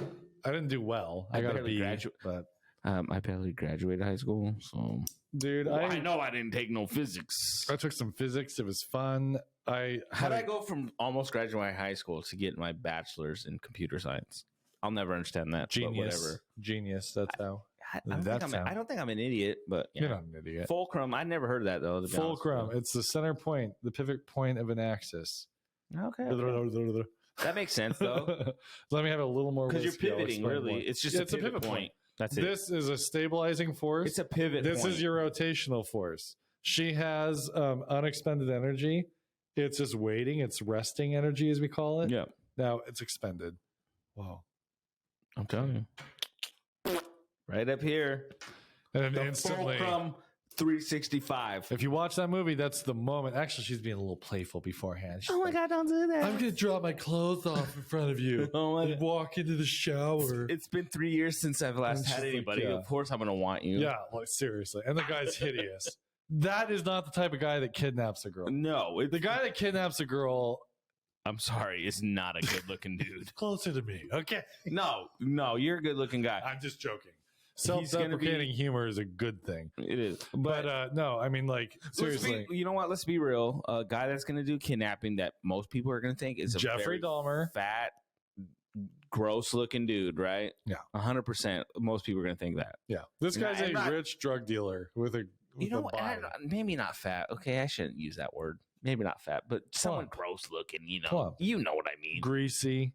I didn't do well. I got a B, but I barely graduated high school, so. Dude, I know I didn't take no physics. I took some physics. It was fun. How did I go from almost graduating high school to get my bachelor's in computer science? I'll never understand that. Genius. Whatever. Genius. That's how. I don't think I'm an idiot, but you're not an idiot. Fulcrum. I never heard of that though. Fulcrum. It's the center point, the pivot point of an axis. Okay. That makes sense though. Let me have a little more. Because you're pivoting. Really, it's just a pivot point. That's it. This is a stabilizing force. It's a pivot This is your rotational force. She has unexpended energy. It's just waiting. It's resting energy, as we call it. Yeah. Now it's expended. Wow. I'm telling you. Right up here. And then instantly. Fulcrum 365. If you watch that movie, that's the moment. Actually, she's being a little playful beforehand. She's my God, don't do that. I'm going to drop my clothes off in front of you and walk into the shower. It's been 3 years since I've last had anybody. Like, Of course I'm going to want you. Yeah, like seriously. And the guy's hideous. That is not the type of guy that kidnaps a girl. No. The guy that kidnaps a girl, I'm sorry, is not a good-looking dude. Closer to me, okay? No, you're a good-looking guy. I'm just joking. Self-deprecating humor is a good thing. It is. But no, I mean, like, seriously. You know what? Let's be real. A guy that's going to do kidnapping that most people are going to think is a Jeffrey Dahmer. Fat, gross-looking dude, right? Yeah. 100%. Most people are going to think that. Yeah. This guy's a rich drug dealer with a body. Maybe not fat. Okay, I shouldn't use that word. Maybe not fat, but someone gross-looking, you know. You know what I mean. Greasy.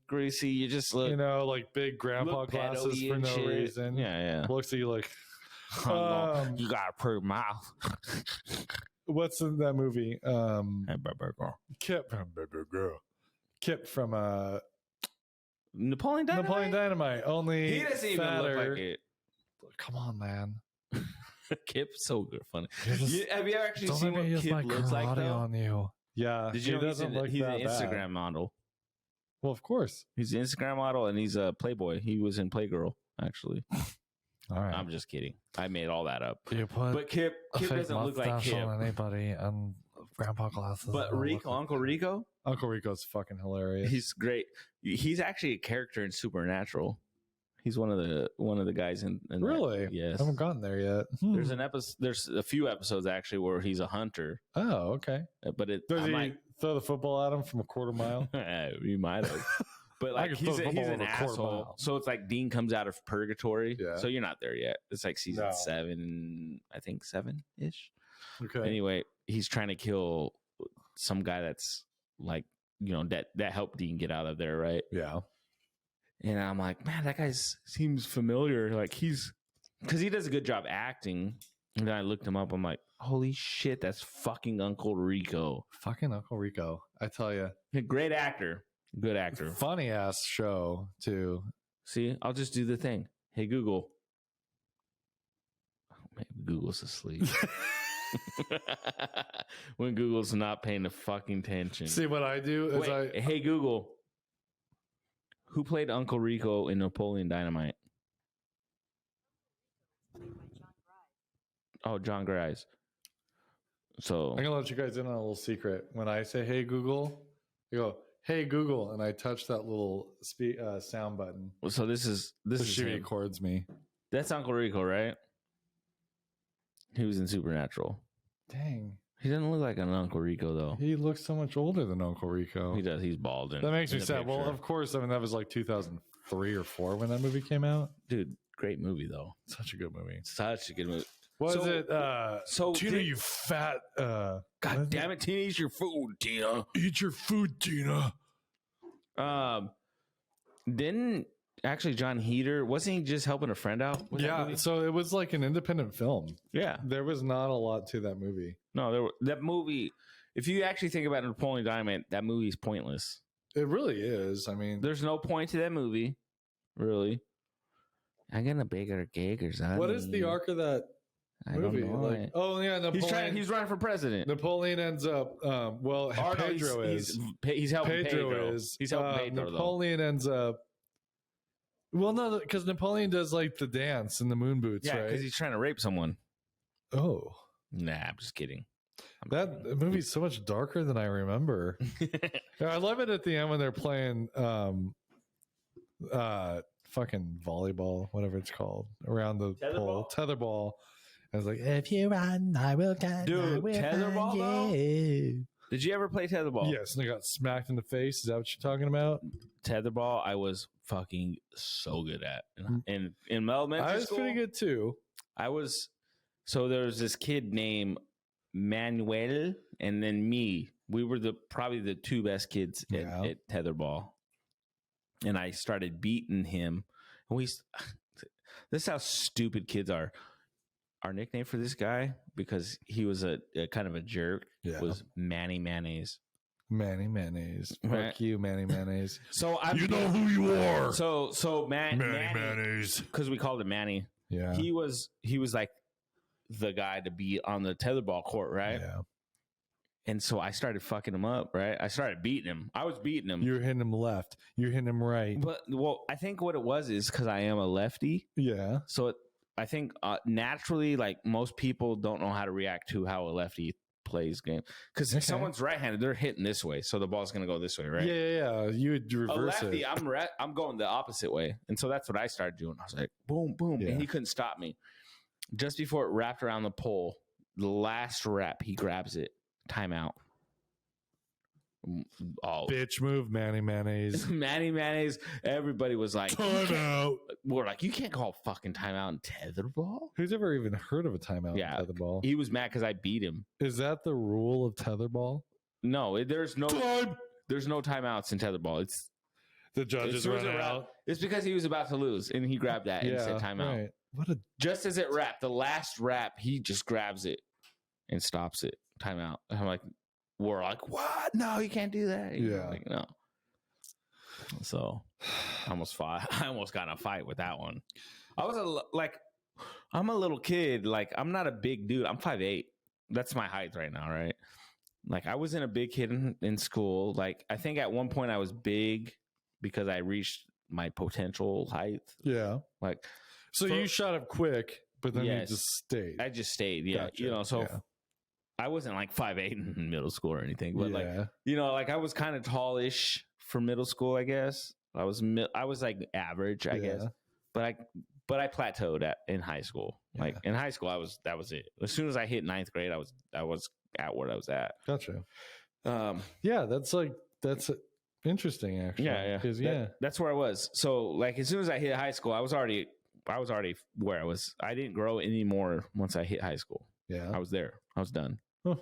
You just look. You know, like big grandpa glasses for no reason. Yeah. Looks at you like, you got a pretty mouth. What's in that movie? Kip from Napoleon Dynamite. Napoleon Dynamite. Only he doesn't even look like it. Come on, man. Kip's so good, funny. Have you ever actually seen what Kip looks like though? On you. Yeah. Did you know he's an Instagram model? Well, of course. He's an Instagram model and he's a Playboy. He was in Playgirl, actually. All right. I'm just kidding. I made all that up. You put But Kip doesn't look like Kip. on anybody and grandpa glasses. But Rico, Uncle Rico? Uncle Rico's fucking hilarious. He's great. He's actually a character in Supernatural. He's one of the guys in really? Yes. I haven't gotten there yet. There's an episode. There's a few episodes actually where he's a hunter. Oh, okay. But does he throw the football at him from a quarter mile? You might have. But like he's an asshole. So it's like Dean comes out of purgatory. Yeah. So you're not there yet. It's like season 7, I think 7-ish. Okay. Anyway, he's trying to kill some guy that's like, that helped Dean get out of there, right? Yeah. And I'm like, man, that guy seems familiar. Like because he does a good job acting. And then I looked him up. I'm like, holy shit, that's fucking Uncle Rico. Fucking Uncle Rico. I tell you. Great actor. Good actor. Funny ass show, too. See, I'll just do the thing. Hey, Google. Oh, maybe Google's asleep. When Google's not paying the fucking attention. See, what I do is Hey, Google. Who played Uncle Rico in Napoleon Dynamite? Oh, John Grice. So I'm going to let you guys in on a little secret. When I say, hey, Google, you go, hey, Google, and I touch that little sound button. So this is she records me. That's Uncle Rico, right? He was in Supernatural. Dang. He doesn't look like an Uncle Rico, though. He looks so much older than Uncle Rico. He does. He's bald. That makes me sad. Well, of course. I mean, that was like 2003 or 4 when that movie came out. Dude, great movie, though. Such a good movie. Such a good movie. Tina, you fat... God damn it, Tina, eat your food, Tina. Eat your food, Tina. Didn't... Actually, John Heder, wasn't he just helping a friend out? Yeah, so it was like an independent film. Yeah. There was not a lot to that movie. No, that movie, if you actually think about Napoleon Dynamite, that movie is pointless. It really is. I mean... There's no point to that movie, really. I'm going to bigger cake or something. What is the arc of that movie? Like, Napoleon. He's running for president. Napoleon ends up... Pedro is. He's helping Pedro. He's helping Pedro, Napoleon ends up... Well, no, because Napoleon does like the dance in the moon boots, right? Yeah, because he's trying to rape someone. Oh. Nah, I'm just kidding. That movie's so much darker than I remember. I love it at the end when they're playing fucking volleyball, whatever it's called, around the pole. Tetherball. I was like, if you run, I will catch. Dude, tetherball, you. Did you ever play tetherball? Yes, and I got smacked in the face. Is that what you're talking about? Tetherball, I was fucking so good at. In elementary school, I was pretty good too. So there was this kid named Manuel, and then me. We were probably the 2 best kids at tetherball. And I started beating him. And this is how stupid kids are. Our nickname for this guy, because he was a kind of a jerk, was Manny Mayonnaise. Manny Mayonnaise. Fuck you, Manny Mayonnaise. So you know who you are. So Manny Mayonnaise, because we called him Manny. Yeah, he was like the guy to be on the tetherball court, right? Yeah. And so I started fucking him up, right? I started beating him. I was beating him. You were hitting him left. You're hitting him right. But I think what it was is because I am a lefty. Yeah. So I think naturally, like most people don't know how to react to how a lefty plays game. Because if someone's right-handed, they're hitting this way, so the ball's going to go this way, right? Yeah. You would reverse a lefty, it. I'm going the opposite way, and so that's what I started doing. I was like, boom, boom, and he couldn't stop me. Just before it wrapped around the pole, the last wrap, he grabs it. Timeout. Bitch move, Manny Mayonnaise. Manny Mayonnaise. Everybody was like, timeout. We're like, you can't call fucking timeout in tetherball. Who's ever even heard of a timeout in tetherball? He was mad because I beat him. Is that the rule of tetherball? No, there's no timeouts in tetherball. It's the judges run out. It's because he was about to lose and he grabbed that and said timeout. Right. Just as it wrapped, the last wrap, he just grabs it and stops it. Timeout. And I'm like, we're like, what? No, you can't do that. Like, no. So I almost got in a fight with that one. I'm a little kid. Like, I'm not a big dude. I'm 5'8". That's my height right now, right? Like, I wasn't a big kid in school. Like, I think at one point I was big because I reached my potential height. Yeah. Like, So you shot up quick, but then Yes. you just stayed. I just stayed. Yeah. Gotcha. You know, so Yeah. I wasn't like 5'8" in middle school or anything, but like, Yeah. you know, like I was kind of tallish for middle school, I guess. I was like average, I guess. But I plateaued in high school. Yeah. Like in high school, that was it. As soon as I hit 9th grade, I was at where I was at. Gotcha. Yeah, that's interesting actually. Yeah. That's where I was. So like as soon as I hit high school, I was already where I was. I didn't grow anymore once I hit high school. Yeah. I was there. I was done. Huh.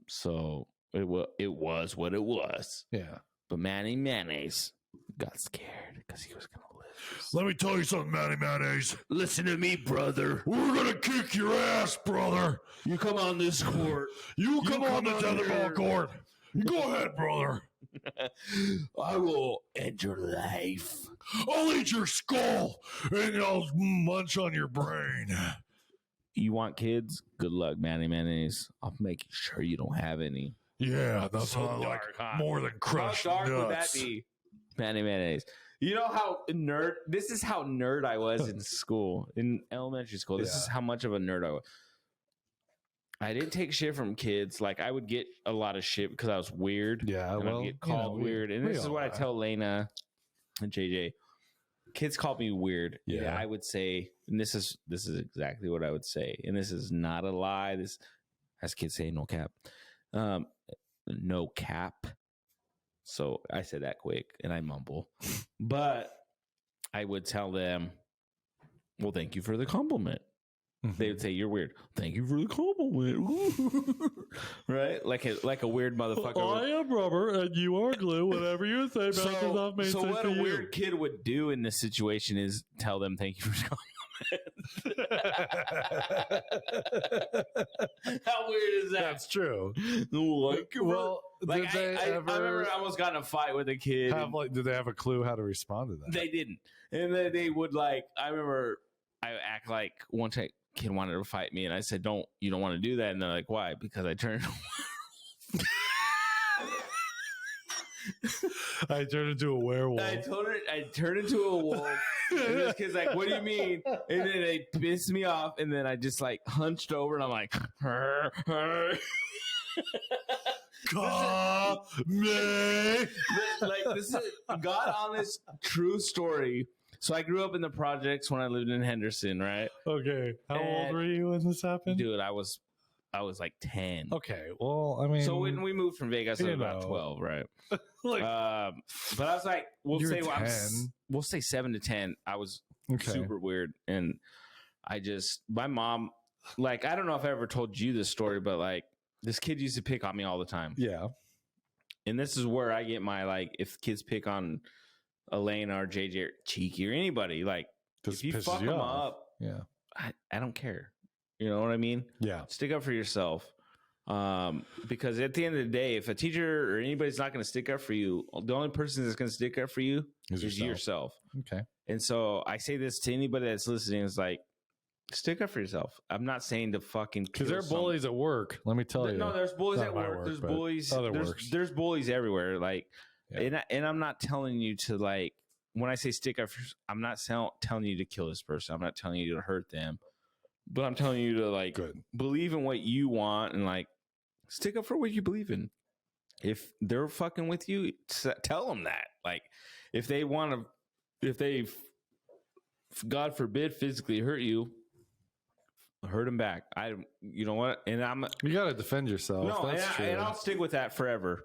So it was what it was. Yeah. But Manny Mayonnaise got scared because he was gonna lose. Let me tell you something, Manny Mayonnaise. Listen to me, brother. We're gonna kick your ass, brother. You come on this court. You come on the tetherball court. Go ahead, brother. I will end your life. I'll eat your skull and I'll munch on your brain. You want kids? Good luck, Manny Mayonnaise. I'll make sure you don't have any. Yeah, that's So how I like dark, huh? more than crushed How dark would that nuts. be? Manny Mayonnaise. You know how this is how nerd I was in school, in elementary school. This is how much of a nerd I was. I didn't take shit from kids. Like I would get a lot of shit because I was weird. Yeah, and well, I'd get called weird. And this is what I tell Lena and JJ. Kids called me weird. Yeah. I would say, and this is exactly what I would say. And this is not a lie. This, as kids say, no cap. No cap. So I said that quick and I mumble. But I would tell them, well, thank you for the compliment. They would say, you're weird. Thank you for the compliment. Right? Like a weird motherfucker. I am rubber and you are glue. Whatever you say bounces off me. So what a weird kid would do in this situation is tell them thank you for the compliment. How weird is that? That's true. Well, did they I remember I almost got in a fight with a kid. Did they have a clue how to respond to that? They didn't. And then they would I remember I act like one time kid wanted to fight me and I said, you don't want to do that. And they're like, why? Because I turned I turned into a werewolf. I turned into a wolf. And this kid's like, what do you mean? And then they pissed me off. And then I just hunched over and I'm like, Call me. This is God honest true story. So I grew up in the projects when I lived in Henderson, right? Okay. How old were you when this happened? Dude, I was like 10. Okay. Well, I mean, so when we moved from Vegas, I was about 12, right? But I was like, we'll say 7 to 10. I was super weird, and my mom, I don't know if I ever told you this story, but this kid used to pick on me all the time. Yeah. And this is where I get my if kids pick on Elena or JJ or Cheeky or anybody, if you fuck them up, yeah, I don't care. You know what I mean? Yeah. Stick up for yourself. Because at the end of the day, if a teacher or anybody's not going to stick up for you, the only person that's going to stick up for you is yourself. Okay. And so I say this to anybody that's listening is stick up for yourself. I'm not saying to fucking because there are bullies at work. Let me tell you. No, there's bullies at work. There's bullies. There's bullies everywhere. And I'm not telling you to when I say stick up, I'm not telling you to kill this person. I'm not telling you to hurt them, but I'm telling you to believe in what you want and stick up for what you believe in. If they're fucking with you, tell them that. If they God forbid physically hurt you, hurt them back. You know what? And you got to defend yourself. No, and I'll stick with that forever.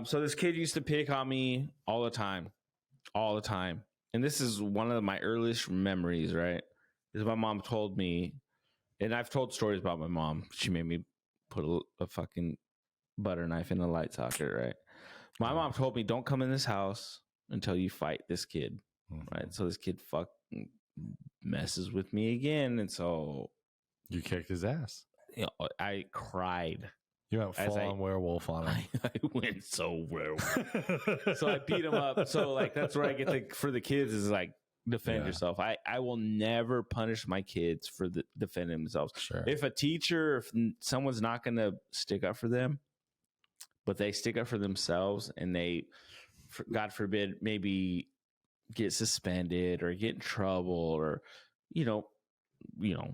So this kid used to pick on me all the time. And this is one of my earliest memories, right? Is my mom told me, and I've told stories about my mom. She made me put a fucking butter knife in a light socket, right? My mom told me, don't come in this house until you fight this kid, right? So this kid fucking messes with me again. And so you kicked his ass. I cried. You went full on werewolf on him. I went so werewolf. So I beat him up. So that's where I get for the kids is defend yourself. I will never punish my kids for defending themselves. Sure. If a teacher, if someone's not going to stick up for them, but they stick up for themselves and they, God forbid, maybe get suspended or get in trouble or,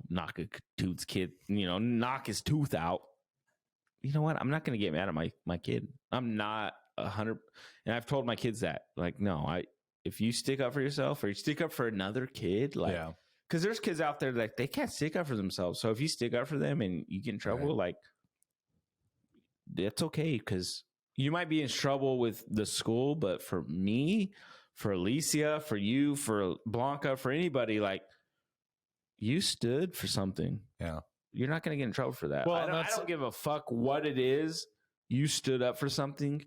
knock a dude's kid, knock his tooth out. You know what? I'm not going to get mad at my kid. I'm not 100. And I've told my kids that, like, no, if you stick up for yourself or you stick up for another kid, like, because there's kids out there that they can't stick up for themselves. So if you stick up for them and you get in trouble, like, that's okay. Because you might be in trouble with the school, but for me, for Alicia, for you, for Blanca, for anybody, like, you stood for something. Yeah. You're not going to get in trouble for that. Well, I don't give a fuck what it is. You stood up for something.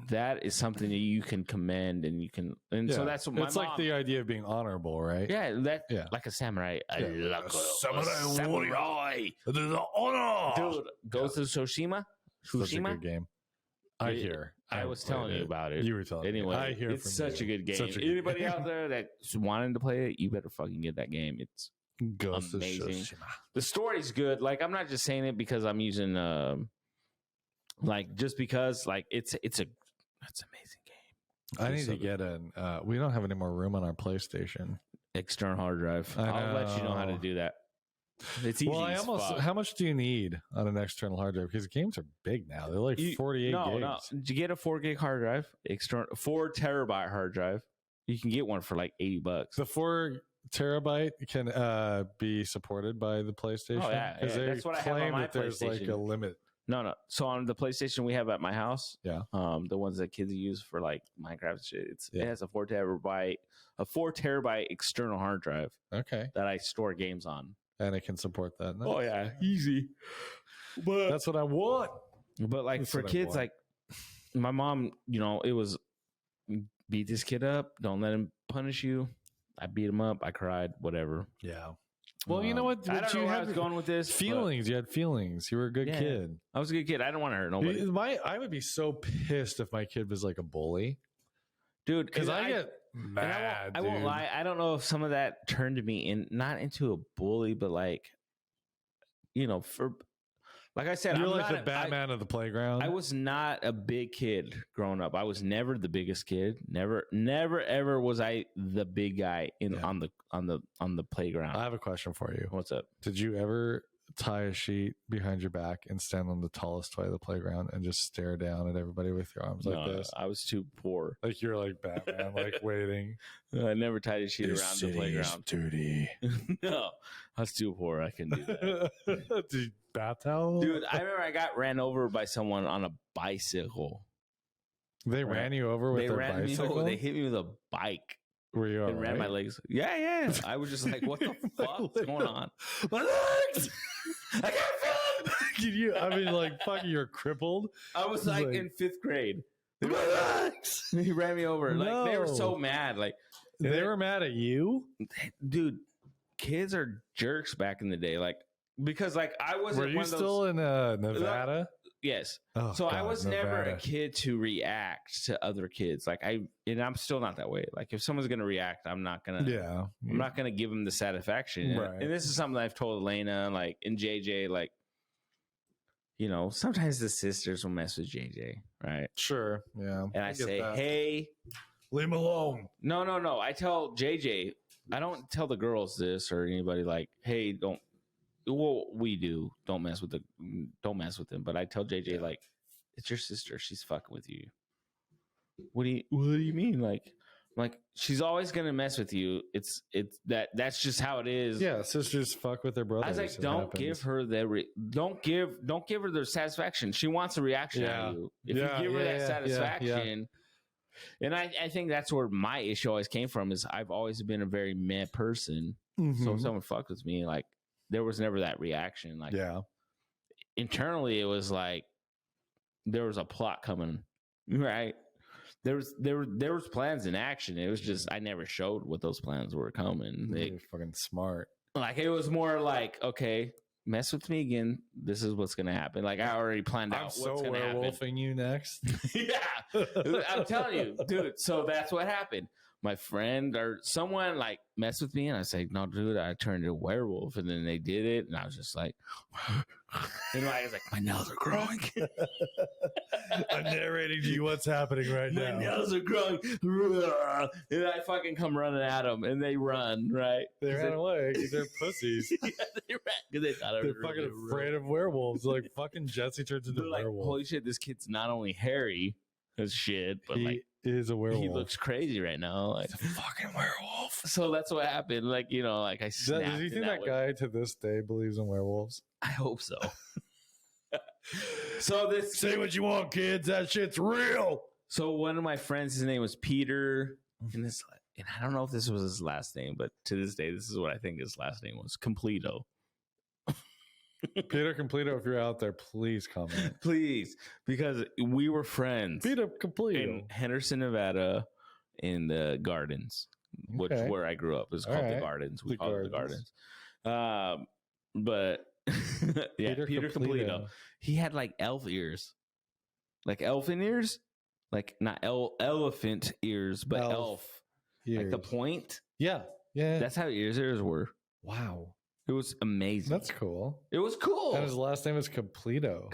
That is something that you can commend, and you can. And so that's what my it's like the idea of being honorable, right? Yeah, like a samurai. I like a samurai. It is an honor. Dude, go to Tsushima. Such a good game. I hear. I was telling you about it. You were telling me. Anyway, I hear it's such a good game. Anybody out there that's wanting to play it, you better fucking get that game. It's amazing. The story's good. Like, I'm not just saying it because I'm using just because it's an amazing game. I need to get we don't have any more room on our PlayStation. External hard drive. I'll let you know how to do that. It's easy. Well, how much do you need on an external hard drive? Because games are big now. They're like 48 gigs. No. You get a 4 gig hard drive, 4 terabyte hard drive. You can get one for like $80. The 4 terabyte can be supported by the PlayStation. Oh yeah, that's what I have on my PlayStation. There's like a limit. No. So on the PlayStation we have at my house, the ones that kids use for like Minecraft and shit, it has a 4 terabyte external hard drive. Okay. That I store games on. And it can support that. Nice. Oh yeah, easy. But that's what I want. But like for kids, like my mom, it was beat this kid up. Don't let him punish you. I beat him up. I cried. Whatever. Yeah. Well, you know what? I don't know where I was going with this. Feelings. You had feelings. You were a good kid. I was a good kid. I didn't want to hurt nobody. I would be so pissed if my kid was like a bully. Dude, because I get mad. I won't lie. I don't know if some of that turned me not into a bully, but like, for like I said, you're like the Batman of the playground. I was not a big kid growing up. I was never the biggest kid. Never, ever was I the big guy on the playground. I have a question for you. What's up? Did you ever tie a sheet behind your back and stand on the tallest toy of the playground and just stare down at everybody with your arms like this? I was too poor. Like you're like Batman, like waiting. I never tied a sheet around the playground. Dirty. No, I was too poor. I couldn't do that. Dude, bath towel? Dude, I remember I got ran over by someone on a bicycle. They ran you over with their bicycle? They hit me with a bike. Were you all right? Ran my legs. Yeah. I was just like, what the fuck's going on? My legs! I can't feel it! I mean, like, fucking, you're crippled. I was like in 5th grade. My legs! He ran me over. No. Like, they were so mad. Like, they were mad at you? Dude, kids are jerks back in the day. Like, because, like, I wasn't. Were you still in Nevada? Yes. Oh, so God, I was Nevada. never a kid to react to other kids. Like and I'm still not that way. Like if someone's going to react, I'm not going to, I'm not going to give them the satisfaction. Right. And this is something that I've told Elena, like, and JJ, like, sometimes the sisters will mess with JJ. Right. Sure. Yeah. And I say, hey, leave him alone. No. I tell JJ, I don't tell the girls this or anybody like, hey, don't. Well, we do. Don't mess with them. But I tell JJ, like, it's your sister. She's fucking with you. What do you mean? Like, she's always gonna mess with you. That's just how it is. Yeah, sisters fuck with their brothers. I was like, don't give her don't give her the satisfaction. She wants a reaction out of you. If you give her that satisfaction. And I think that's where my issue always came from is I've always been a very meh person. Mm-hmm. So if someone fucked with me, like, there was never that reaction. Like, internally, it was like there was a plot coming, right? There was plans in action. It was just I never showed what those plans were coming. You're fucking smart. Like it was more like, okay, mess with me again. This is what's gonna happen. Like I already planned out what's gonna happen. I'm so werewolfing you next. Yeah, I'm telling you, dude. So that's what happened. my friend or someone like messed with me, and I say, "No, dude, I turned into a werewolf," and then they did it, and I was just like, and I was like, "My nails are growing." I'm narrating to you what's happening right now. My nails are growing, and I fucking come running at them, and they run right. They ran away because they're pussies. Yeah, they ran because they thought they're fucking afraid of werewolves. Like fucking Jesse turns into a like, werewolf. Holy shit! This kid's not only hairy as shit, but he is a werewolf. He looks crazy right now. Like, he's a fucking werewolf. So that's what happened. Like, you know, like I snapped. Does you think that guy to this day believes in werewolves? I hope so. So this say what you want, kids. That shit's real. So one of my friends, his name was Peter, and I don't know if this was his last name, but to this day, this is what I think his last name was: Completo. Peter Completo, if you're out there, please comment. Please, because we were friends. Peter Completo in Henderson, Nevada, in the Gardens, which where I grew up. It was called the Gardens. We called it the Gardens. But yeah, Peter Completo. He had like elf ears, like elfin ears, like not elephant ears, but elf ears. Like the point. Yeah. That's how ears were. Wow. It was amazing. That's cool. It was cool. And his last name is Completo.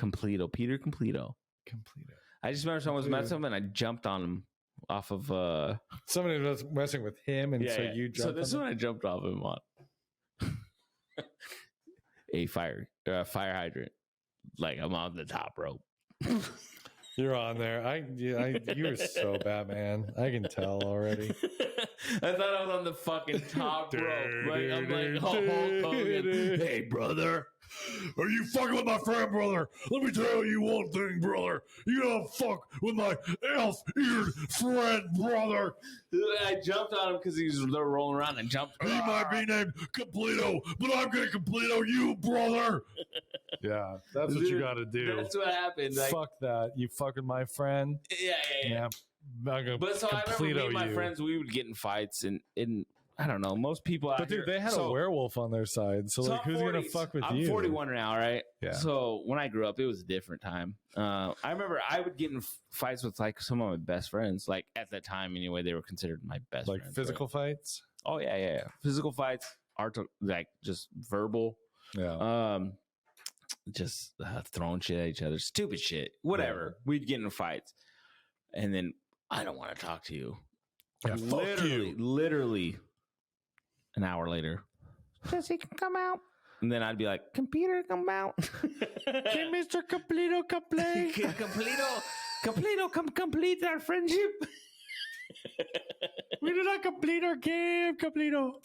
Peter Completo. I just remember someone was messing with him, and I jumped on him off of somebody was messing with him, and so you jumped. So this is when I jumped off him on a fire hydrant. Like I'm on the top rope. You're on there. You were so Batman. I can tell already. I thought I was on the fucking top rope. Like, I'm like, Hulk Hogan. Hey, brother. Are you fucking with my friend, brother? Let me tell you one thing, brother. You don't fuck with my elf-eared friend, brother. I jumped on him because they're rolling around and jumped. He might be named Completo, but I'm going to Completo you, brother. Yeah, that's what you got to do. That's what happened. Like, fuck that. You fucking my friend. Yeah. But so I remember me and my friends, we would get in fights, and I don't know, most people out here. But dude, they had a werewolf on their side, so like, who's gonna fuck with you? I'm 41 now, right? Yeah. So when I grew up, it was a different time. I remember I would get in fights with like some of my best friends. Like at that time, anyway, they were considered my best friends. Like physical fights? Oh yeah. Physical fights, like just verbal. Yeah. Just throwing shit at each other, stupid shit, whatever. Yeah. We'd get in fights, and then I don't want to talk to you. Yeah, fuck you. Literally. An hour later, Jesse can come out. And then I'd be like, Computer, come out. Can Mr. Completo come play? Completo, come complete our friendship. We did not complete our game, Completo.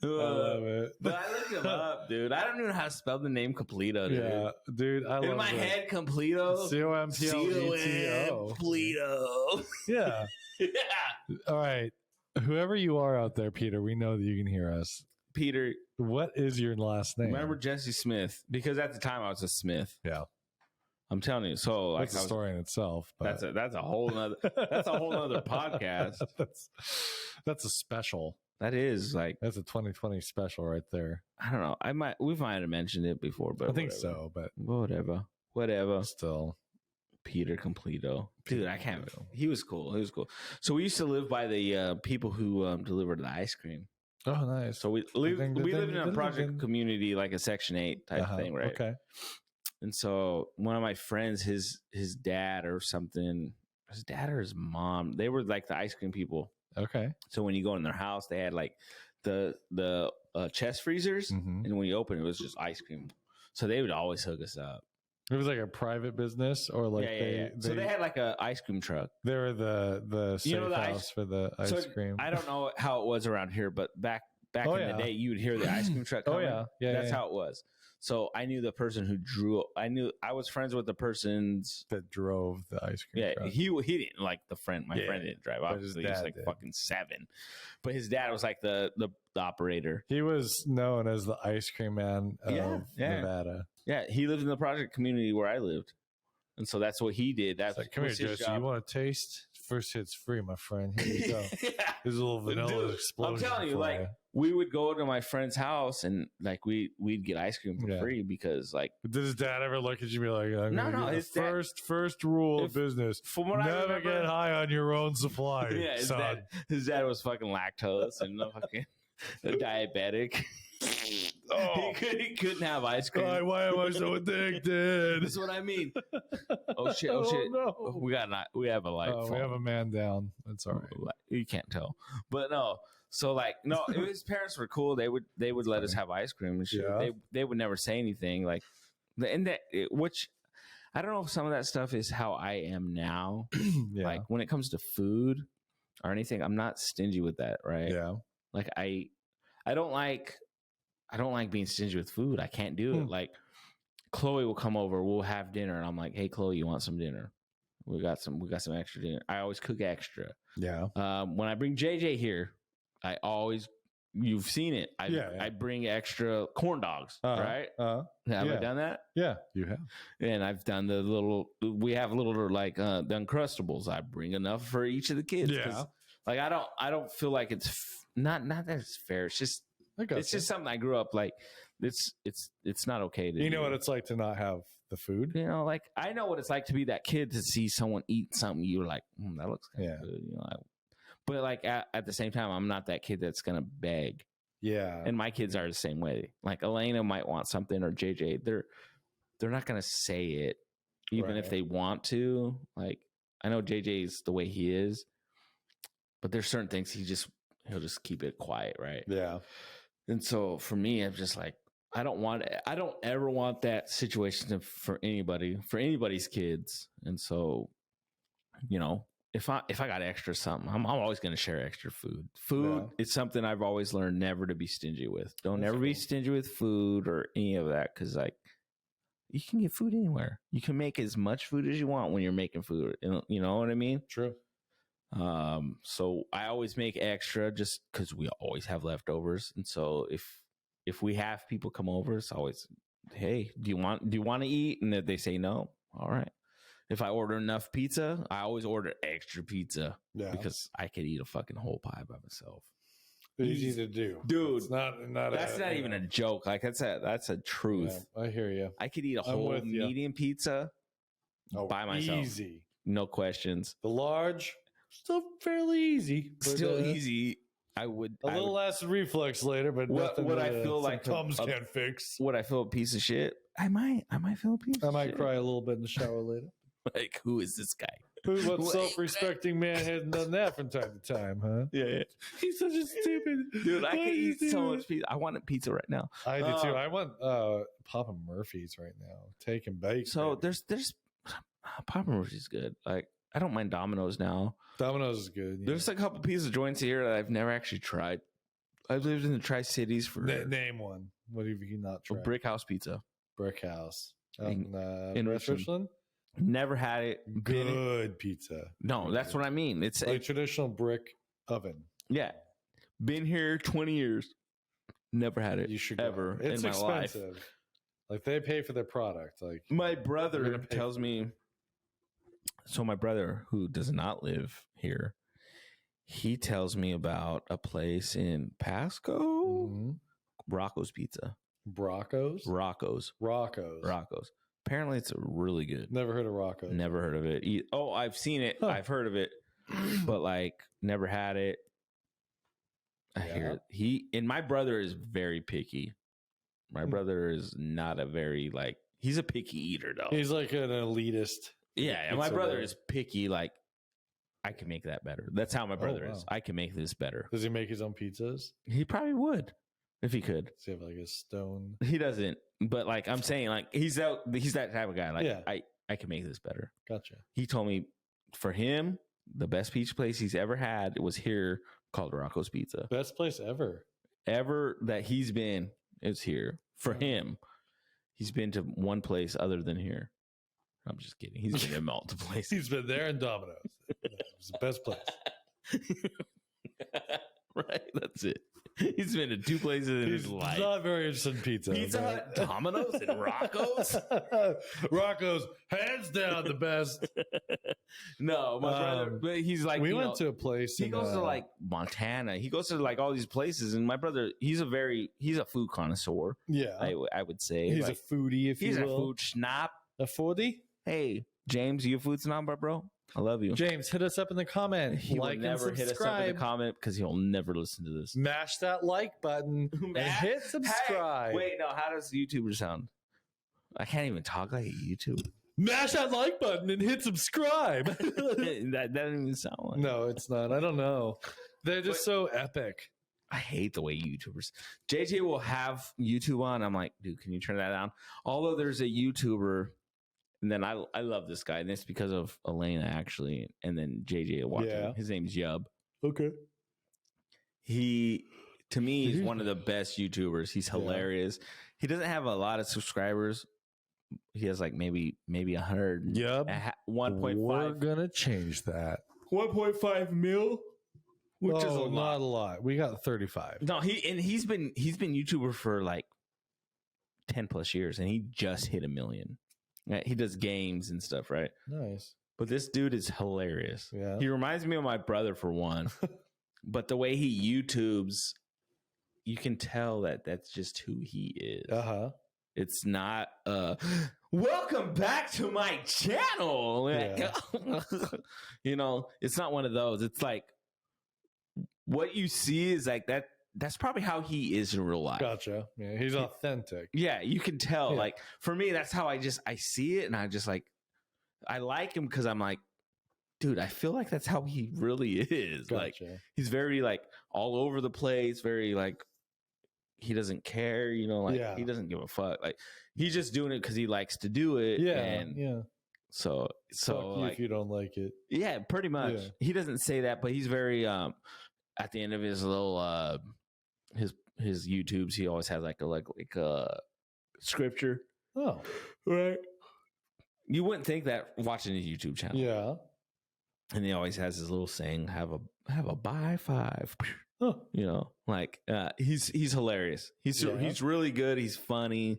I love it. But I looked him up, dude. I don't even know how to spell the name Completo, dude. Yeah, dude, I love it. In my head, Completo. C-O-M-P-L-E-T-O. Completo. Yeah. Yeah. All right. Whoever you are out there, Peter, we know that you can hear us. Peter, what is your last name? Remember Jesse Smith? Because at the time I was a Smith. Yeah, I'm telling you. So like, that's a story in itself. But that's a whole nother podcast. That's a special. That is like that's a 2020 special right there. I don't know. We might have mentioned it before, but I think so. But whatever. Still. Peter Completo. Dude, I can't. He was cool. So we used to live by the people who delivered the ice cream. Oh, nice. So we lived in a project community, like a Section 8 type thing, right? Okay. And so one of my friends, his dad or something, his dad or his mom, they were like the ice cream people. Okay. So when you go in their house, they had like the chest freezers, and when you open it, was just ice cream. So they would always hook us up. It was like a private business, or like so they had like an ice cream truck. They were the safe house for the ice cream. I don't know how it was around here, but back in the day, you would hear the ice cream truck coming. That's how it was. So I knew the person who drew. I was friends with the persons that drove the ice cream. Yeah, truck. he didn't like the friend. My friend didn't drive. Obviously, he was like fucking 7. But his dad was like the operator. He was known as the ice cream man of Nevada. Yeah, he lived in the project community where I lived, and so that's what he did. That's like, come here, Jesse. You want a taste? First hit's free, my friend. Here you go. There's a little vanilla explosion. I'm telling you, like we would go to my friend's house and like we'd get ice cream for free because like. Did his dad ever look at you and be like, no, his first rule of business, from what never I remember, get high on your own supply. Yeah, his dad was fucking lactose and fucking a diabetic. Oh. He couldn't have ice cream. Why am I so addicted? That's what I mean. Oh shit! No. We have a light. We have a man down. That's all right. You can't tell, but no. So like no, his parents were cool. They would let us have ice cream and shit. Yeah. They would never say anything like, which I don't know if some of that stuff is how I am now. Yeah. Like when it comes to food or anything, I'm not stingy with that, right? Yeah. Like I don't like being stingy with food. I can't do it. Like Chloe will come over, we'll have dinner, and I'm like, "Hey, Chloe, you want some dinner? We got some extra dinner." I always cook extra. Yeah. When I bring JJ here, you've seen it. I bring extra corn dogs, right? Have I done that? Yeah, you have. And I've done we have little like the Uncrustables. I bring enough for each of the kids. Yeah. Like I don't feel like it's not that it's fair. It's just just something I grew up like. It's not okay to. You know what it's like to not have the food. You know, like I know what it's like to be that kid to see someone eat something. You're like, that looks good. You know, but like at the same time, I'm not that kid that's gonna beg. Yeah. And my kids are the same way. Like Elena might want something, or JJ. They're not gonna say it, even if they want to. Like I know JJ's the way he is, but there's certain things he'll just keep it quiet, right? Yeah. And so for me, I'm just like, I don't ever want that situation for anybody's kids. And so, you know, if I got extra something, I'm always going to share extra food. Food is something I've always learned never to be stingy with. Don't ever be stingy with food or any of that. Cause like you can get food anywhere. You can make as much food as you want when you're making food. You know what I mean? True. So I always make extra just cause we always have leftovers. And so if we have people come over, it's always, hey, do you want to eat? And if they say no, all right. If I order enough pizza, I always order extra pizza because I could eat a fucking whole pie by myself. Easy to do, dude. It's not even a joke. Like that's a truth. Yeah, I hear you. I could eat a whole medium pizza by myself. Easy, no questions. The large, still fairly easy. Still easy. I would a little less reflex later, but what I feel like Tums can't fix. What I feel a piece of shit. I might feel a piece. I might cry a little bit in the shower later. Like, who is this guy? What self-respecting man hasn't done that from time to time, huh? Yeah. He's such a stupid dude. I can eat so much pizza. I want a pizza right now. I do too. I want Papa Murphy's right now. Take and bake. So there's Papa Murphy's good. Like I don't mind Domino's now. Domino's is good. Yeah. There's a couple pizza joints here that I've never actually tried. I've lived in the Tri-Cities for name one. What have you not tried? Brick House Pizza. Brick House in Richland. Never had it. Good pizza. No, that's what I mean. It's like traditional brick oven. Yeah. Been here 20 years. Never had it. You should ever it's in my expensive. Life. Like they pay for their product. Like my brother tells me. So my brother, who does not live here, he tells me about a place in Pasco. Rocco's Pizza. Rocco's. Apparently, it's really good. Never heard of Rocco. Never heard of it. Oh, I've seen it. Huh. I've heard of it, but like never had it. I hear it. And my brother is very picky. My brother is not a very like. He's a picky eater though. He's like an elitist. Yeah, and my brother is picky. Like, I can make that better. That's how my brother is. I can make this better. Does he make his own pizzas? He probably would. If he could. Does he have like a stone? He doesn't. But like I'm saying, like he's that type of guy. Like I can make this better. Gotcha. He told me for him, the best pizza place he's ever had was here called Rocco's Pizza. Best place ever. Ever that he's been is here. For him. He's been to one place other than here. I'm just kidding. He's been in multiple places. He's been there in Domino's. It's the best place. Right. That's it. He's been to 2 places in his life. He's not very interested in pizza. Pizza Hut, Domino's, and Rocco's. Rocco's, hands down, the best. No, my brother. But he's like, we went to a place. He goes to like Montana. He goes to like all these places, and my brother, he's a food connoisseur. Yeah, I would say he's like, a foodie. If he's you will. a food snob. A foodie. Hey, James, you a food snob, bro? I love you. James, hit us up in the comment. He will never hit us up in the comment because he'll never listen to this. Mash that like button and hit subscribe. Hey, wait, no. How does YouTuber sound? I can't even talk like a YouTuber. Mash that like button and hit subscribe. that doesn't even sound like. No, it's not. I don't know. They're just so epic. I hate the way YouTubers. JJ will have YouTube on. I'm like, dude, can you turn that down? Although there's a YouTuber. And then I love this guy, and it's because of Elena, actually. And then JJ watching. Yeah. His name's Yub. Okay. He, to me, is one of the best YouTubers. He's hilarious. Yeah. He doesn't have a lot of subscribers. He has like maybe 100. Yep. 1.5. We're gonna change that. 1.5 mil. Which is not a lot. We got 35. No, he's been YouTuber for like 10 plus years, and he just hit 1 million. He does games and stuff, right? Nice. But this dude is hilarious. Yeah. He reminds me of my brother, for one. But the way he YouTubes, you can tell that that's just who he is. Uh-huh. It's not, welcome back to my channel. Yeah. You know, it's not one of those. It's like, what you see is like that. That's probably how he is in real life. Gotcha. Yeah, he's authentic. Yeah, you can tell. Yeah. Like for me, that's how I see it, and I just like I like him because I'm like, dude, I feel like that's how he really is. Gotcha. Like he's very like all over the place, very like he doesn't care, you know, like he doesn't give a fuck. Like he's just doing it because he likes to do it. Yeah. And so like, if you don't like it. Yeah, pretty much. Yeah. He doesn't say that, but he's very at the end of his little his YouTubes, he always has like a scripture. Oh, right. You wouldn't think that watching his YouTube channel. Yeah. And he always has his little saying, have a buy 5. Huh. You know, like he's hilarious. He's really good. He's funny,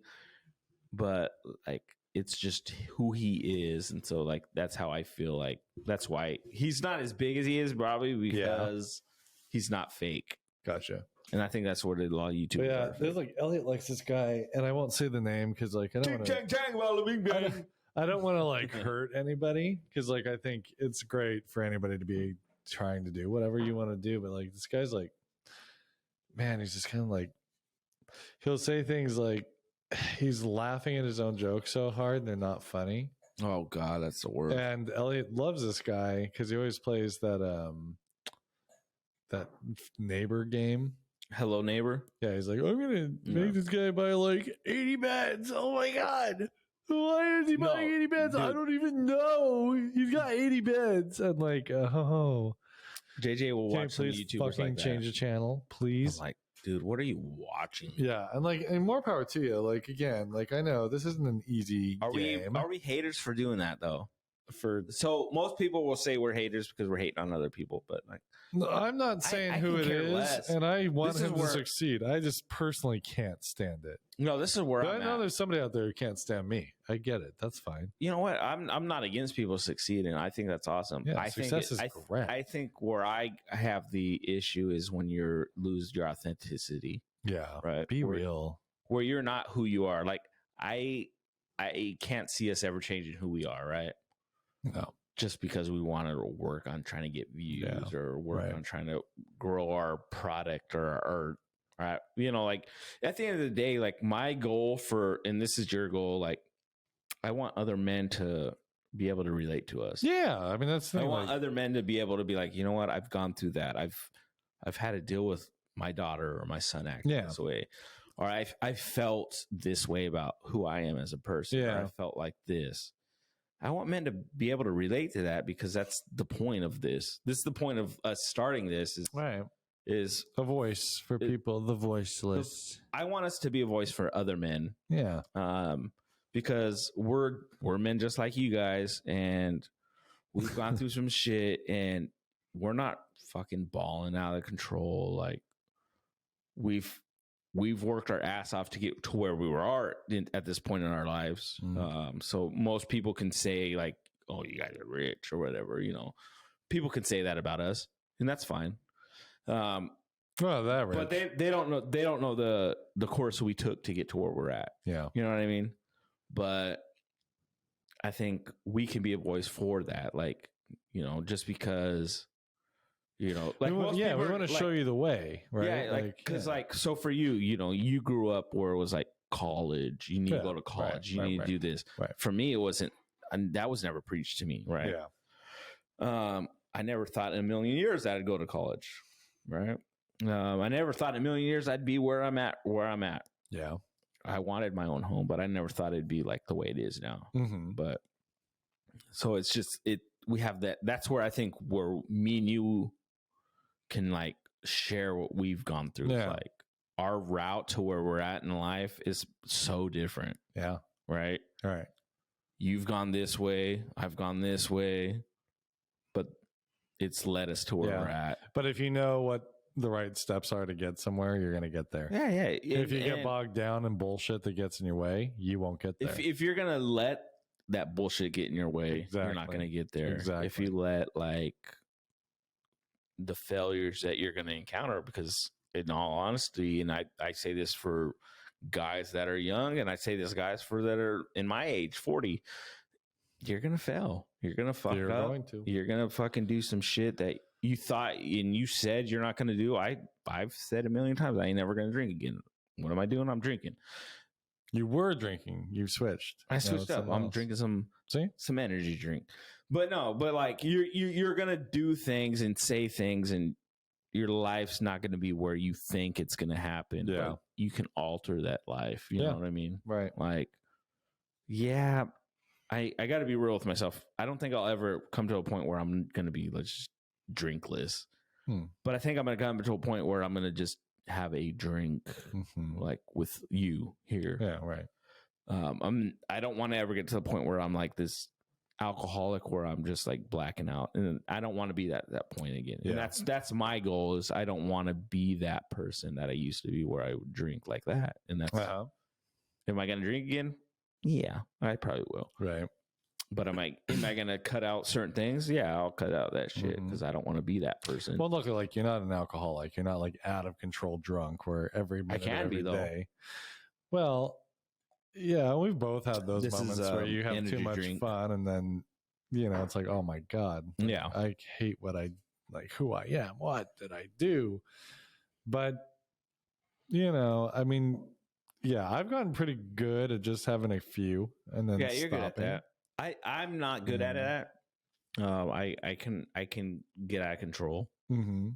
but like it's just who he is, and so like that's how I feel. Like that's why he's not as big as he is, probably because he's not fake. Gotcha. And I think that's what a lot of YouTubers are. There's like Elliot likes this guy, and I won't say the name because like I don't want to like hurt anybody because like I think it's great for anybody to be trying to do whatever you want to do, but like this guy's like, man, he's just kind of like he'll say things like he's laughing at his own jokes so hard and they're not funny. Oh God, that's the worst. And Elliot loves this guy because he always plays that neighbor game. Hello Neighbor. Yeah, he's like, I'm gonna make this guy buy like 80 beds. Oh my God. Why is he buying 80 beds? Dude. I don't even know. He's got 80 beds. I'm like, oh. JJ will watch some YouTubers fucking like that. Change the channel, please. I'm like, dude, what are you watching? Yeah, and more power to you. Like again, like I know this isn't an easy game. Are we haters for doing that though? So most people will say we're haters because we're hating on other people, but like no, I'm not saying who it is, less. And I want him to succeed. I just personally can't stand it. No, this is where I know there's somebody out there who can't stand me. I get it. That's fine. You know what? I'm not against people succeeding. I think that's awesome. Yeah, success is great. I think where I have the issue is when you lose your authenticity. Yeah, right. Be real. Where you're not who you are. Like I can't see us ever changing who we are. Right. No. Just because we want to work on trying to get views or work on trying to grow our product or you know, like at the end of the day, like my goal and this is your goal, like I want other men to be able to relate to us. Yeah. I mean, that's the thing, I want other men to be able to be like, you know what? I've gone through that. I've had to deal with my daughter or my son acting this way. Or I felt this way about who I am as a person. Yeah. Or I felt like this. I want men to be able to relate to that because that's the point of this. This is the point of us starting this is a voice for people, the voiceless. I want us to be a voice for other men. Yeah. Because we're men just like you guys, and we've gone through some shit, and we're not fucking balling out of control. Like we've worked our ass off to get to where we were at this point in our lives. So most people can say like, oh, you guys are rich or whatever, people can say that about us, and that's fine. Well, that rich. But they don't know the course we took to get to where we're at. Yeah. You know what I mean? But I think we can be a voice for that. Like, just because, like, we want to show you the way, right? Yeah. Because so for you, you grew up where it was like college, you need to go to college, you need to do this. Right. For me, it wasn't, and that was never preached to me. Right. Yeah. I never thought in a million years that I'd go to college. Right. I never thought in a million years I'd be where I'm at. Yeah. I wanted my own home, but I never thought it'd be like the way it is now. Mm-hmm. But so it's just, we have that. That's where I think where me and you can like share what we've gone through. Yeah. Like our route to where we're at in life is so different. Yeah. Right. All right. You've gone this way. I've gone this way, but it's led us to where we're at. But if you know what the right steps are to get somewhere, you're going to get there. Yeah. Yeah. If you get bogged down in bullshit that gets in your way, you won't get there. If you're going to let that bullshit get in your way, you're not going to get there. Exactly. If you let like the failures that you're going to encounter, because in all honesty, and I say this for guys that are young, and I say this guys that are in my age, 40, you're going to fail. You're going to fuck up. You're going to fucking do some shit that you thought and you said you're not going to do. I've said a million times, I ain't never going to drink again. What am I doing? I'm drinking. You were drinking. You switched. I switched up. I'm drinking some energy drink. But like you're gonna do things and say things, and your life's not gonna be where you think it's gonna happen. Yeah. But you can alter that life. You know what I mean? Right. Like, yeah, I got to be real with myself. I don't think I'll ever come to a point where I'm gonna be just drinkless. But I think I'm gonna come to a point where I'm gonna just have a drink, like with you here. Yeah, right. I don't want to ever get to the point where I'm like this alcoholic where I'm just like blacking out, and I don't want to be that point again. Yeah. And that's my goal, is I don't want to be that person that I used to be where I would drink like that. And that's am I gonna drink again? Yeah, I probably will. Right. But am I gonna cut out certain things? Yeah, I'll cut out that shit because I don't want to be that person. Well, look, like you're not an alcoholic. You're not like out of control drunk where every minute, every day. Well, yeah, we've both had those moments where you have too much fun, and then it's like, oh my god, yeah, I hate what I like, who I am. What did I do? But I mean, yeah, I've gotten pretty good at just having a few and then you're good at that. I'm not good at that. I can get out of control. Mm-hmm.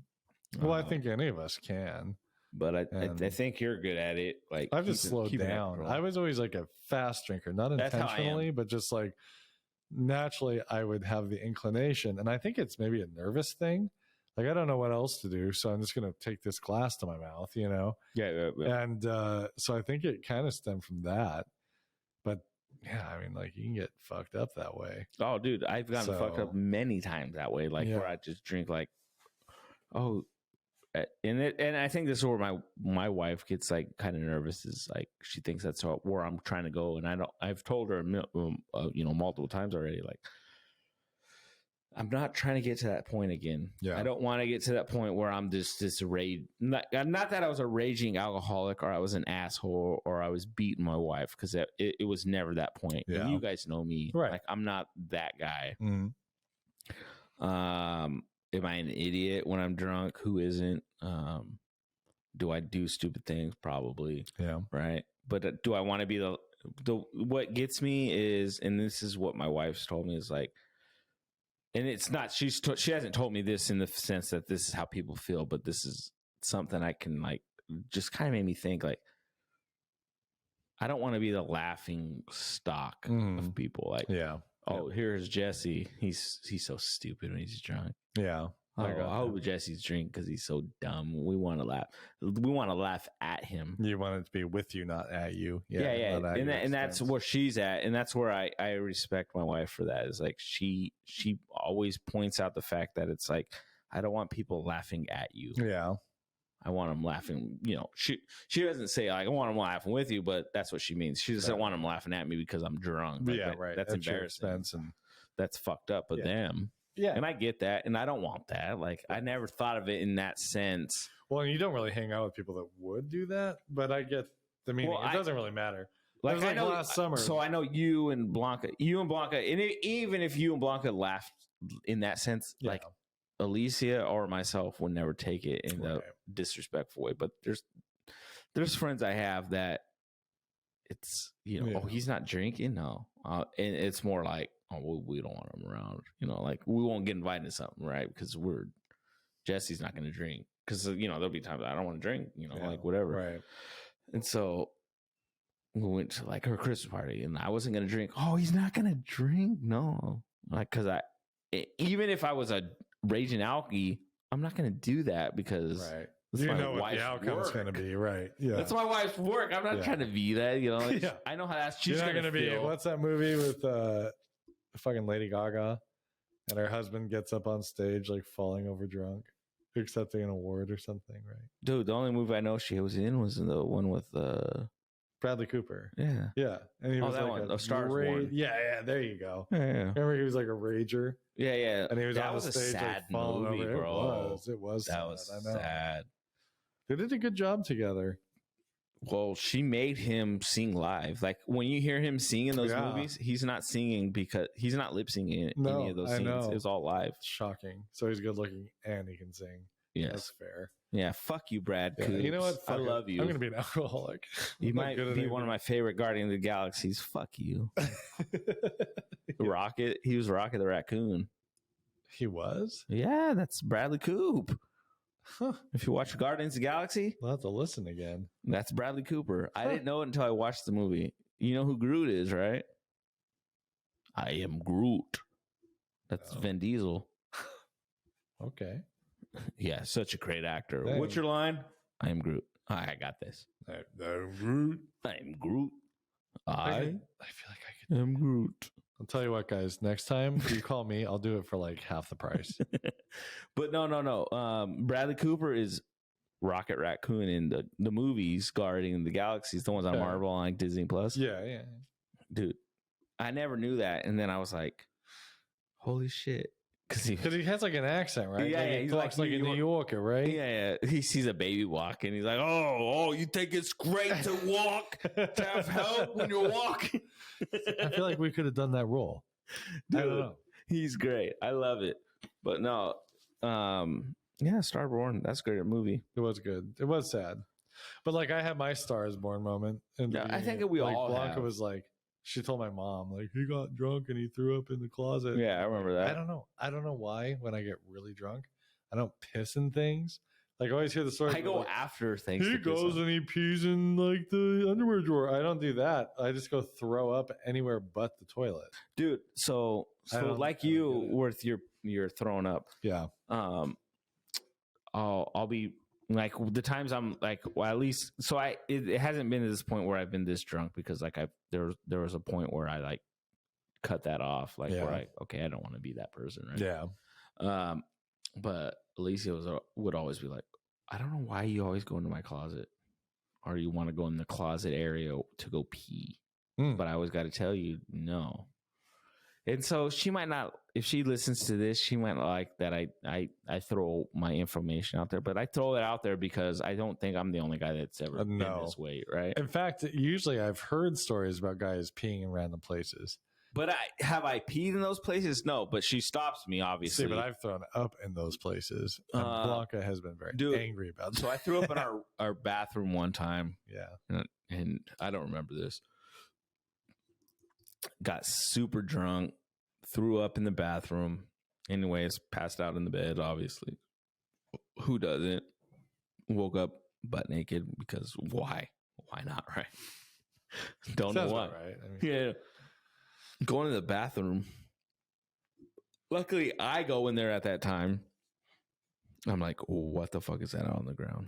Well, I think any of us can. But I think you're good at it. Like I've just slowed down. I was always like a fast drinker, not intentionally, but just like naturally I would have the inclination. And I think it's maybe a nervous thing. Like, I don't know what else to do, so I'm just going to take this glass to my mouth, Yeah. And so I think it kind of stemmed from that. But yeah, I mean, like, you can get fucked up that way. Oh, dude, I've gotten fucked up many times that way. Like, where I just drink like, and I think this is where my wife gets like kind of nervous. Is like she thinks that's where I'm trying to go, and I've told her multiple times already. Like, I'm not trying to get to that point again. Yeah. I don't want to get to that point where I'm just this rage. Not that I was a raging alcoholic or I was an asshole or I was beating my wife, because it was never that point. Yeah. And you guys know me. Right. Like, I'm not that guy. Mm-hmm. Am I an idiot when I'm drunk? Who isn't? Do I do stupid things? Probably. Yeah. Right. But do I want to be the what gets me is, and this is what my wife's told me, is like, and it's not, she hasn't told me this in the sense that this is how people feel, but this is something I can like, just kind of made me think, like, I don't want to be the laughing stock of people. Like, here's Jesse. He's so stupid when he's drunk. Yeah. I hope Jesse's drink because he's so dumb. We want to laugh. We want to laugh at him. You want it to be with you, not at you. Yeah. And that's where she's at. And that's where I respect my wife for that. Is like, she always points out the fact that it's like, I don't want people laughing at you. Yeah. I want him laughing. You know, she doesn't say like I want him laughing with you, but that's what she means. She doesn't want him laughing at me because I'm drunk. Like, right. That's embarrassing. And that's fucked up of them. Yeah, and I get that, and I don't want that. Like I never thought of it in that sense. Well, you don't really hang out with people that would do that, but I get the meaning. Well, it doesn't really matter. Like I know last summer, so I know you and Blanca, and even if you and Blanca laughed in that sense, like Alicia or myself would never take it in the disrespectful way. But there's friends I have that it's oh, he's not drinking, no, and it's more like, oh, we don't want him around, like we won't get invited to something, right? Because Jesse's not going to drink, because there'll be times I don't want to drink, like whatever, right? And so we went to like her Christmas party, and I wasn't going to drink. Oh, he's not going to drink, no, like because even if I was a raging alkie, I'm not going to do that because that's what the outcome's going to be, right? Yeah, that's my wife's work. I'm not trying to be that, Like, I know how that's. She's not going to be. What's that movie with fucking Lady Gaga, and her husband gets up on stage like falling over drunk, accepting an award or something, right? Dude, the only movie I know she was in was the one with Bradley Cooper. Yeah. And he was that like one, A Star Is Born. Yeah, there you go. Yeah. Remember he was like a rager? Yeah. And he was that on was the stage, a sad like, movie, over. bro. It was that sad. Was sad. They did a good job together. Well, she made him sing live. Like when you hear him sing in those movies, he's not singing because he's not lip singing any of those scenes. It was all live. Shocking. So he's good looking and he can sing. Yes. That's fair. Yeah, fuck you, Brad Coops. You know what? I love you. I'm going to be an alcoholic. You might be one of my favorite Guardians of the Galaxies. Fuck you. Rocket. He was Rocket the Raccoon. He was? Yeah, that's Bradley Coop. Huh. If you watch Guardians of the Galaxy, we'll have to listen again. That's Bradley Cooper. I didn't know it until I watched the movie. You know who Groot is, right? I am Groot. That's Vin Diesel. Okay. Yeah, such a great actor. Dang. What's your line? I am Groot. I got this. I'm Groot. I am Groot. I feel like I could. am Groot. I'll tell you what, guys. Next time you call me, I'll do it for like half the price. But no. Bradley Cooper is Rocket Raccoon in the movies Guardians of the Galaxies, the ones on Marvel on like Disney Plus. Yeah. Dude, I never knew that, and then I was like, "Holy shit!" Because he has like an accent, right? Yeah, he talks like a New Yorker, right? Yeah. He sees a baby walking. He's like, "Oh, you think it's great to walk, to have help when you're walking?" I feel like we could have done that role. Dude, I don't know. He's great. I love it. But no, Star Born. That's a great movie. It was good. It was sad, but like I had my Star is Born moment. I think we all Blanca have. was like, she told my mom like he got drunk and he threw up in the closet. Yeah, I remember that. I don't know why when I get really drunk, I don't piss in things. Like I always hear the story. I go after things. He goes and he pees in like the underwear drawer. I don't do that. I just go throw up anywhere but the toilet. Dude, so like you with your throwing up. Yeah. I'll be like the times I'm like, well, at least so it hasn't been to this point where I've been this drunk because like there was a point where I like cut that off, like where I don't want to be that person, right? Yeah. But Alicia would always be like, I don't know why you always go into my closet or you want to go in the closet area to go pee. But I always got to tell you no. And so she might not, if she listens to this, she might like that I throw my information out there. But I throw it out there because I don't think I'm the only guy that's ever been this way, right? In fact, usually I've heard stories about guys peeing in random places. But have I peed in those places? No, but she stops me, obviously. See, but I've thrown up in those places. And Blanca has been very angry about that. So I threw up in our bathroom one time. Yeah. And I don't remember this. Got super drunk, threw up in the bathroom. Anyways, passed out in the bed, obviously. Who doesn't? Woke up butt naked because why? Why not, right? Don't know why. Right. I mean, yeah. Going to the bathroom. Luckily, I go in there at that time. I'm like, oh, what the fuck is that on the ground?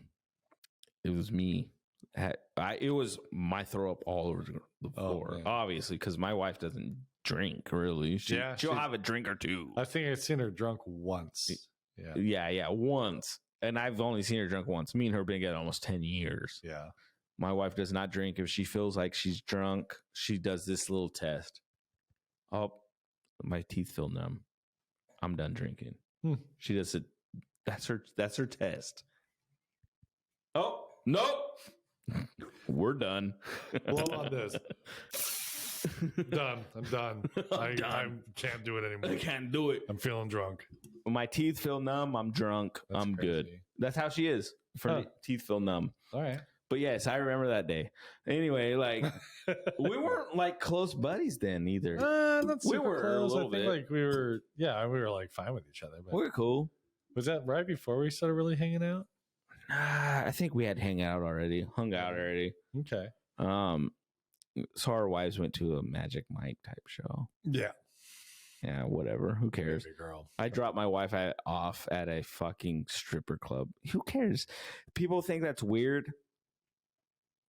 It was me. It was my throw up all over the floor, obviously, because my wife doesn't drink, really. She'll have a drink or two. I think I've seen her drunk once. Yeah, once. and I've only seen her drunk once. Me and her been together almost 10 years. Yeah. My wife does not drink. If she feels like she's drunk, she does this little test. Oh, my teeth feel numb. I'm done drinking. She does it. That's her test. Oh, nope. We're done. Blow on this. Done. I'm done. I can't do it anymore. I can't do it. I'm feeling drunk. When my teeth feel numb, I'm drunk. I'm crazy. Good. That's how she is. Teeth feel numb. All right. But yes, I remember that day. Anyway, like we weren't like close buddies then either. Not super we were close. A little I think bit. like we were like fine with each other. But we were cool. Was that right before we started really hanging out? I think we had hung out already. Okay. So our wives went to a Magic Mike type show. Yeah. Yeah, whatever. Who cares? Baby girl. I dropped my wife off at a fucking stripper club. Who cares? People think that's weird.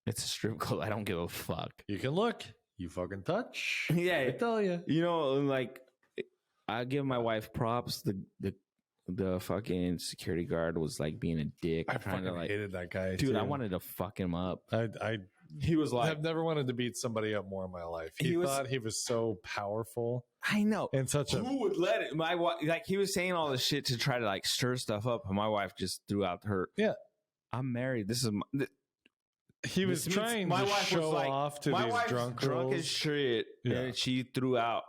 It's a strip club. I don't give a fuck. You can look. You fucking touch. Yeah. I tell you. You know, like, I give my wife props. The fucking security guard was like being a dick. I fucking hated that guy. Dude, too. I wanted to fuck him up. He was like, I've never wanted to beat somebody up more in my life. He thought he was so powerful. I know. And who would let it? My wife, like, he was saying all this shit to try to like stir stuff up, and my wife just threw out her. Yeah, I'm married. This is. He was trying to show off to these drunk as shit, and she threw out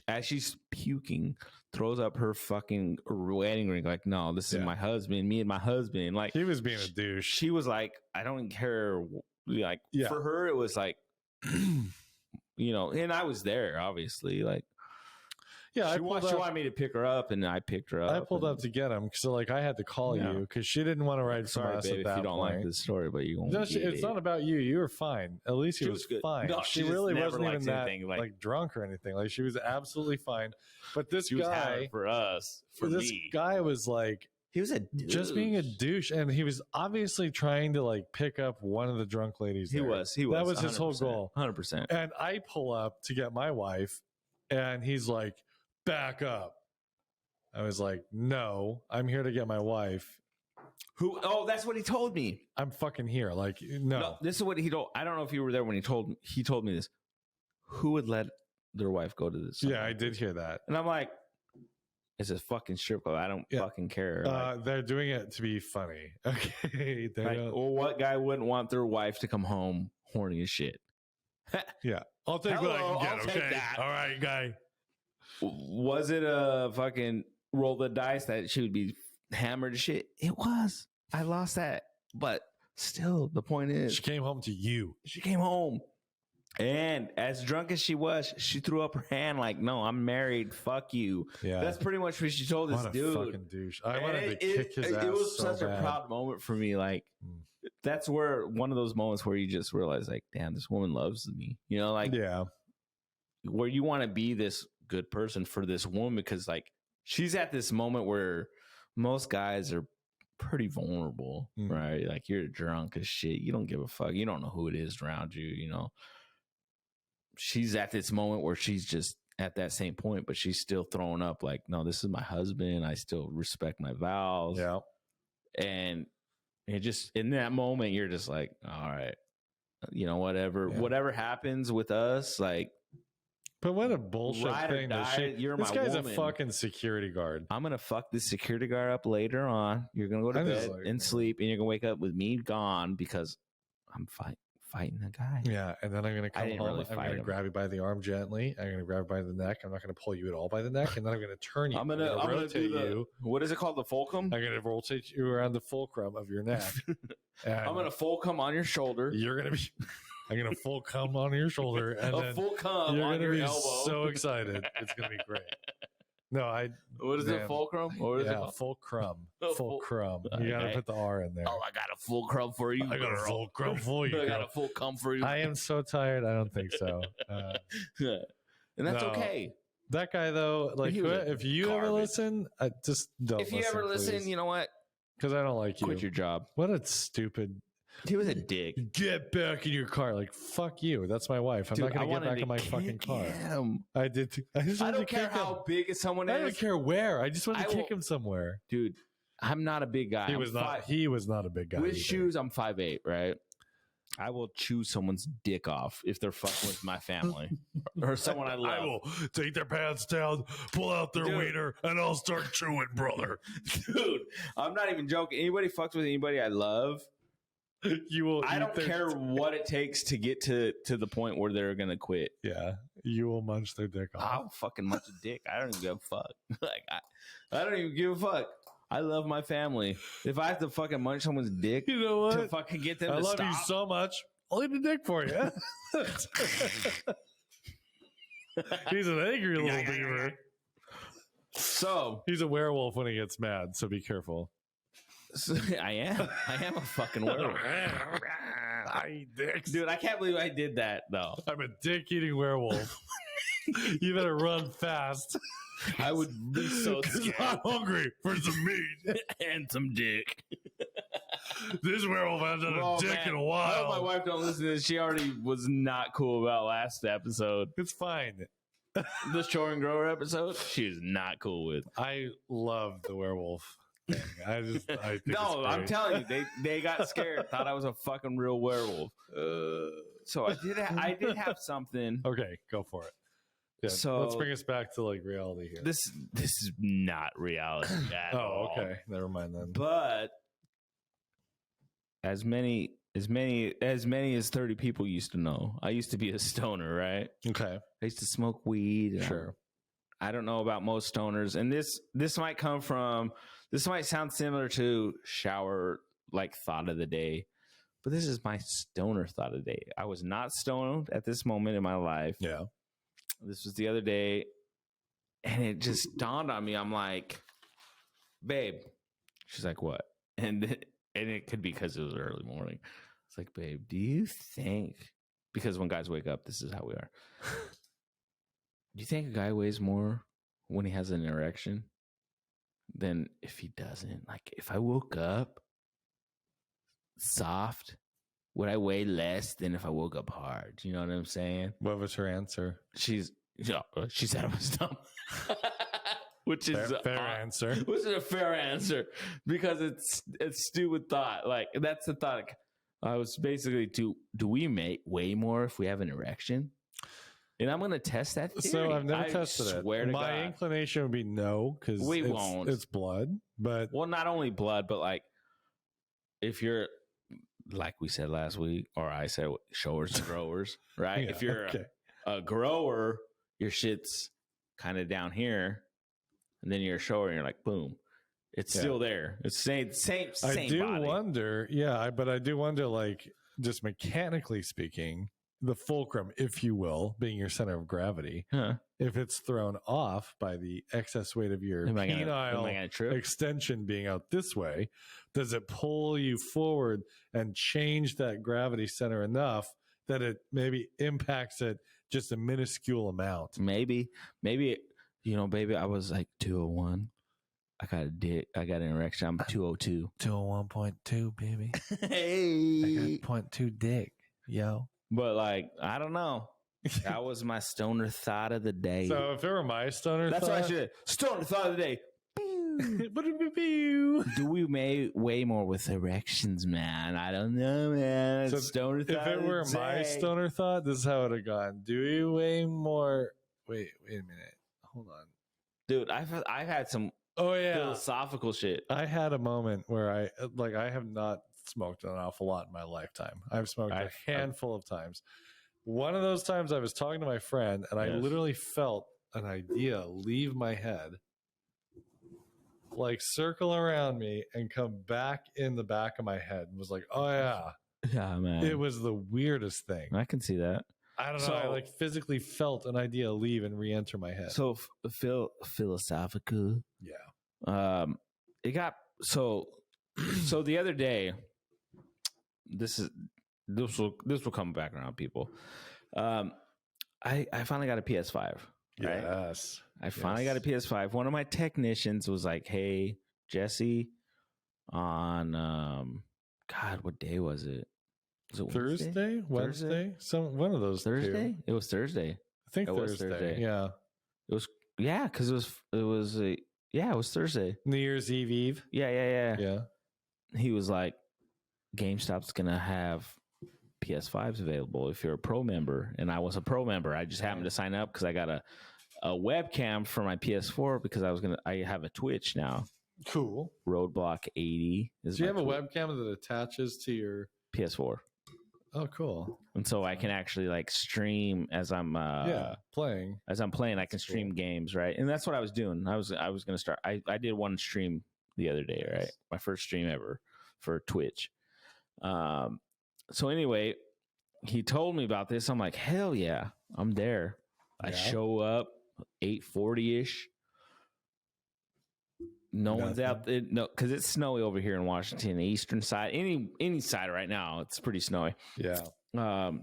as she's puking. Throws up her fucking wedding ring. Like, no, this is my husband. Me and my husband. Like, he was being a douche. She was like, I don't care. Like, for her, it was like, you know, and I was there, obviously. Like, she wanted me to pick her up, and I picked her up. I pulled up to get him. So, like, I had to call you because she didn't want to ride from us babe, at that if you don't point. like this story, but you won't. No, it's not about you. You were fine. At least he was fine. No, she really wasn't even that like drunk or anything. Like, she was absolutely fine. But this guy for us, this guy was like, he was a douche. Just being a douche, and he was obviously trying to like pick up one of the drunk ladies. He was. That was his whole goal. 100%. And I pull up to get my wife, and he's like, "Back up." I was like, "No, I'm here to get my wife." Who? Oh, that's what he told me. I'm fucking here. Like, no. This is what he told. I don't know if you were there when he told me this. Who would let their wife go to this? Yeah, I did hear that. And I'm like, it's a fucking strip club. I don't fucking care. They're doing it to be funny. Okay. Well, what guy wouldn't want their wife to come home horny as shit? Yeah. I'll take what I can get. Okay. All right, guy. Was it a fucking roll the dice that she would be hammered as shit? It was. I lost that. But still, the point is, she came home to you. She came home. And as drunk as she was, she threw up her hand like, "No, I'm married. Fuck you." Yeah, that's pretty much what she told this dude. Fucking douche! I wanted to kick his ass. It was so such a proud moment for me. Like, that's where one of those moments where you just realize, like, damn, this woman loves me. You know, like, where you want to be this good person for this woman because, like, she's at this moment where most guys are pretty vulnerable, right? Like, you're drunk as shit. You don't give a fuck. You don't know who it is around you. You know. She's at this moment where she's just at that same point, but she's still throwing up like, no, this is my husband. I still respect my vows. Yeah. And it just, in that moment, you're just like, all right, you know, whatever happens with us, like. But what a bullshit thing. This guy's woman. A fucking security guard. I'm going to fuck this security guard up later on. You're going to go to bed and sleep, and you're going to wake up with me gone because I'm fighting the guy. Yeah, and then I'm going to come home. I'm going to grab you by the arm gently. I'm going to grab you by the neck. I'm not going to pull you at all by the neck, and then I'm going to turn you. I'm going to rotate you. What is it called? The fulcrum? I'm going to rotate you around the fulcrum of your neck. I'm going to fulcrum on your shoulder. You're going to be. I'm going to full cum on your shoulder, and then full cum you're on your elbow. So excited. It's going to be great. No, What is it? Fulcrum? What is it called? Fulcrum. Fulcrum. You got to put the R in there. Oh, I got a full crumb for you. I got a full crumb for you. I got a full cum for you. I am so tired. I don't think so. And that's okay. That guy though, like, if you ever listen, just don't. If you ever listen, you know what? Because I don't like you. Quit your job. What a stupid. He was a dick. Get back in your car. Like, fuck you. That's my wife. I'm not going to get back in my fucking car. I did. I don't care how big someone is. I don't care where. I just wanted to kick him somewhere. Dude, I'm not a big guy. He was not a big guy. With shoes, I'm 5'8", right? I will chew someone's dick off if they're fucking with my family or someone I love. I will take their pants down, pull out their wiener, and I'll start chewing, brother. Dude, I'm not even joking. Anybody fucks with anybody I love, you will. I don't care what it takes to get to the point where they're gonna quit. Yeah, you will munch their dick off. I'll fucking munch a dick. I don't even give a fuck. Like I don't even give a fuck. I love my family. If I have to fucking munch someone's dick, you know what? To fucking get them I to love stop. you so much. I'll eat a dick for you. He's an angry little beaver. So he's a werewolf when he gets mad. So be careful. So, I am a fucking werewolf. I eat dicks, dude. I can't believe I did that though. I'm a dick-eating werewolf. You better run fast. I would be so scared. I'm hungry for some meat and some dick. This werewolf hasn't had a dick in a while. I hope my wife don't listen to this. She already was not cool about last episode. It's fine. The Shore and Grower episode, she was not cool with. I love the werewolf thing. I think no, I'm telling you, they got scared, thought I was a fucking real werewolf. So I did have something. Okay, go for it. Yeah, so let's bring us back to like reality here. This is not reality at all. Oh, okay. Never mind then. But as many as 30 people used to know, I used to be a stoner, right? Okay. I used to smoke weed. Sure. I don't know about most stoners, and this might sound similar to shower like thought of the day, but this is my stoner thought of the day. I was not stoned at this moment in my life. Yeah. This was the other day, and it just dawned on me. I'm like, babe. She's like, what? And it could be because it was early morning. It's like, babe, do you think, because when guys wake up, this is how we are. Do you think a guy weighs more when he has an erection than if he doesn't? Like, if I woke up soft, would I weigh less than if I woke up hard? You know what I'm saying? What was her answer? She said I was dumb. Which is a fair answer. Which is a fair answer because it's stupid thought. Like, that's the thought. I was basically, do we weigh more if we have an erection? And I'm going to test that theory. So I've never tested it. To My God. inclination would be no, because won't. It's blood. But well, not only blood, but like if you're, like we said last week, or I said showers and growers, right? Yeah, if you're a grower, your shit's kind of down here, and then you're a shower, and you're like, boom, it's still there. It's same. I do body. wonder, but I do wonder, like, just mechanically speaking, the fulcrum, if you will, being your center of gravity, if it's thrown off by the excess weight of your penile extension being out this way, does it pull you forward and change that gravity center enough that it maybe impacts it just a minuscule amount? Maybe, baby, I was like 201. I got a dick. I got an erection. I'm 202. 201.2, baby. Hey. I got 0.2 dick, yo. But, like, I don't know. That was my stoner thought of the day. So if it were my stoner That's thought... what I should. Stoner thought of the day. Do we weigh more with erections, man? I don't know, man. So stoner thought. If it were my stoner thought, this is how it would have gone. Do we weigh more? Wait a minute. Hold on, dude. I've had some philosophical shit. I had a moment where I have not smoked an awful lot in my lifetime. I've smoked a handful of times. One of those times I was talking to my friend, and I literally felt an idea leave my head, like circle around me and come back in the back of my head, and was like, oh yeah, man. It was the weirdest thing. I can see that. I don't know. I like physically felt an idea leave and re-enter my head. So philosophical. Yeah. It got so the other day. This will come back around, people. I finally got a PS5. Right? Yes. I finally got a PS5. One of my technicians was like, "Hey, Jesse, on God, what day was it? Was it Thursday? Wednesday? One of those. Thursday? Two. It was Thursday. I think Thursday. Yeah. It was because it was Yeah, it was Thursday. New Year's Eve. Yeah. He was like, GameStop's going to have PS5s available if you're a pro member. And I was a pro member. I just happened to sign up because I got a webcam for my PS4 because I have a Twitch now. Cool. Roadblock 80. Do you have a webcam that attaches to your PS4? Oh, cool. And so I can actually like stream as I'm playing. As I'm playing, I can stream games, right? And that's what I was doing. I was going to start. I did one stream the other day, right? My first stream ever for Twitch. So anyway, he told me about this. I'm like, hell yeah, I'm there. I show up 8:40ish. No one's out there. No, because it's snowy over here in Washington, the eastern side. Any side right now, it's pretty snowy. Yeah. No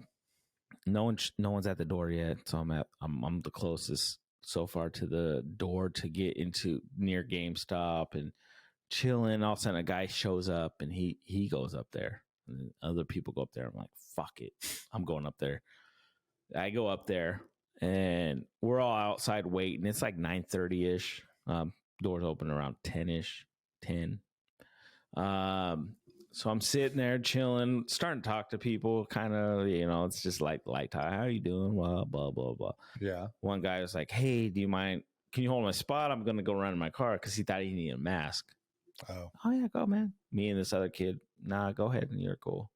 one's at the door yet, so I'm the closest so far to the door to get into near GameStop and chilling. All of a sudden, a guy shows up and he goes up there. And other people go up there. I'm like, fuck it, I'm going up there. I go up there and we're all outside waiting. It's like 9:30ish. Doors open around 10ish, 10. So I'm sitting there chilling, starting to talk to people, kind of, it's just like light talk. How you doing? Blah, blah, blah, blah. Yeah. One guy was like, hey, do you mind? Can you hold my spot? I'm going to go run in my car because he thought he needed a mask. Oh, yeah, go, man. Me and this other kid, nah, go ahead and you're cool.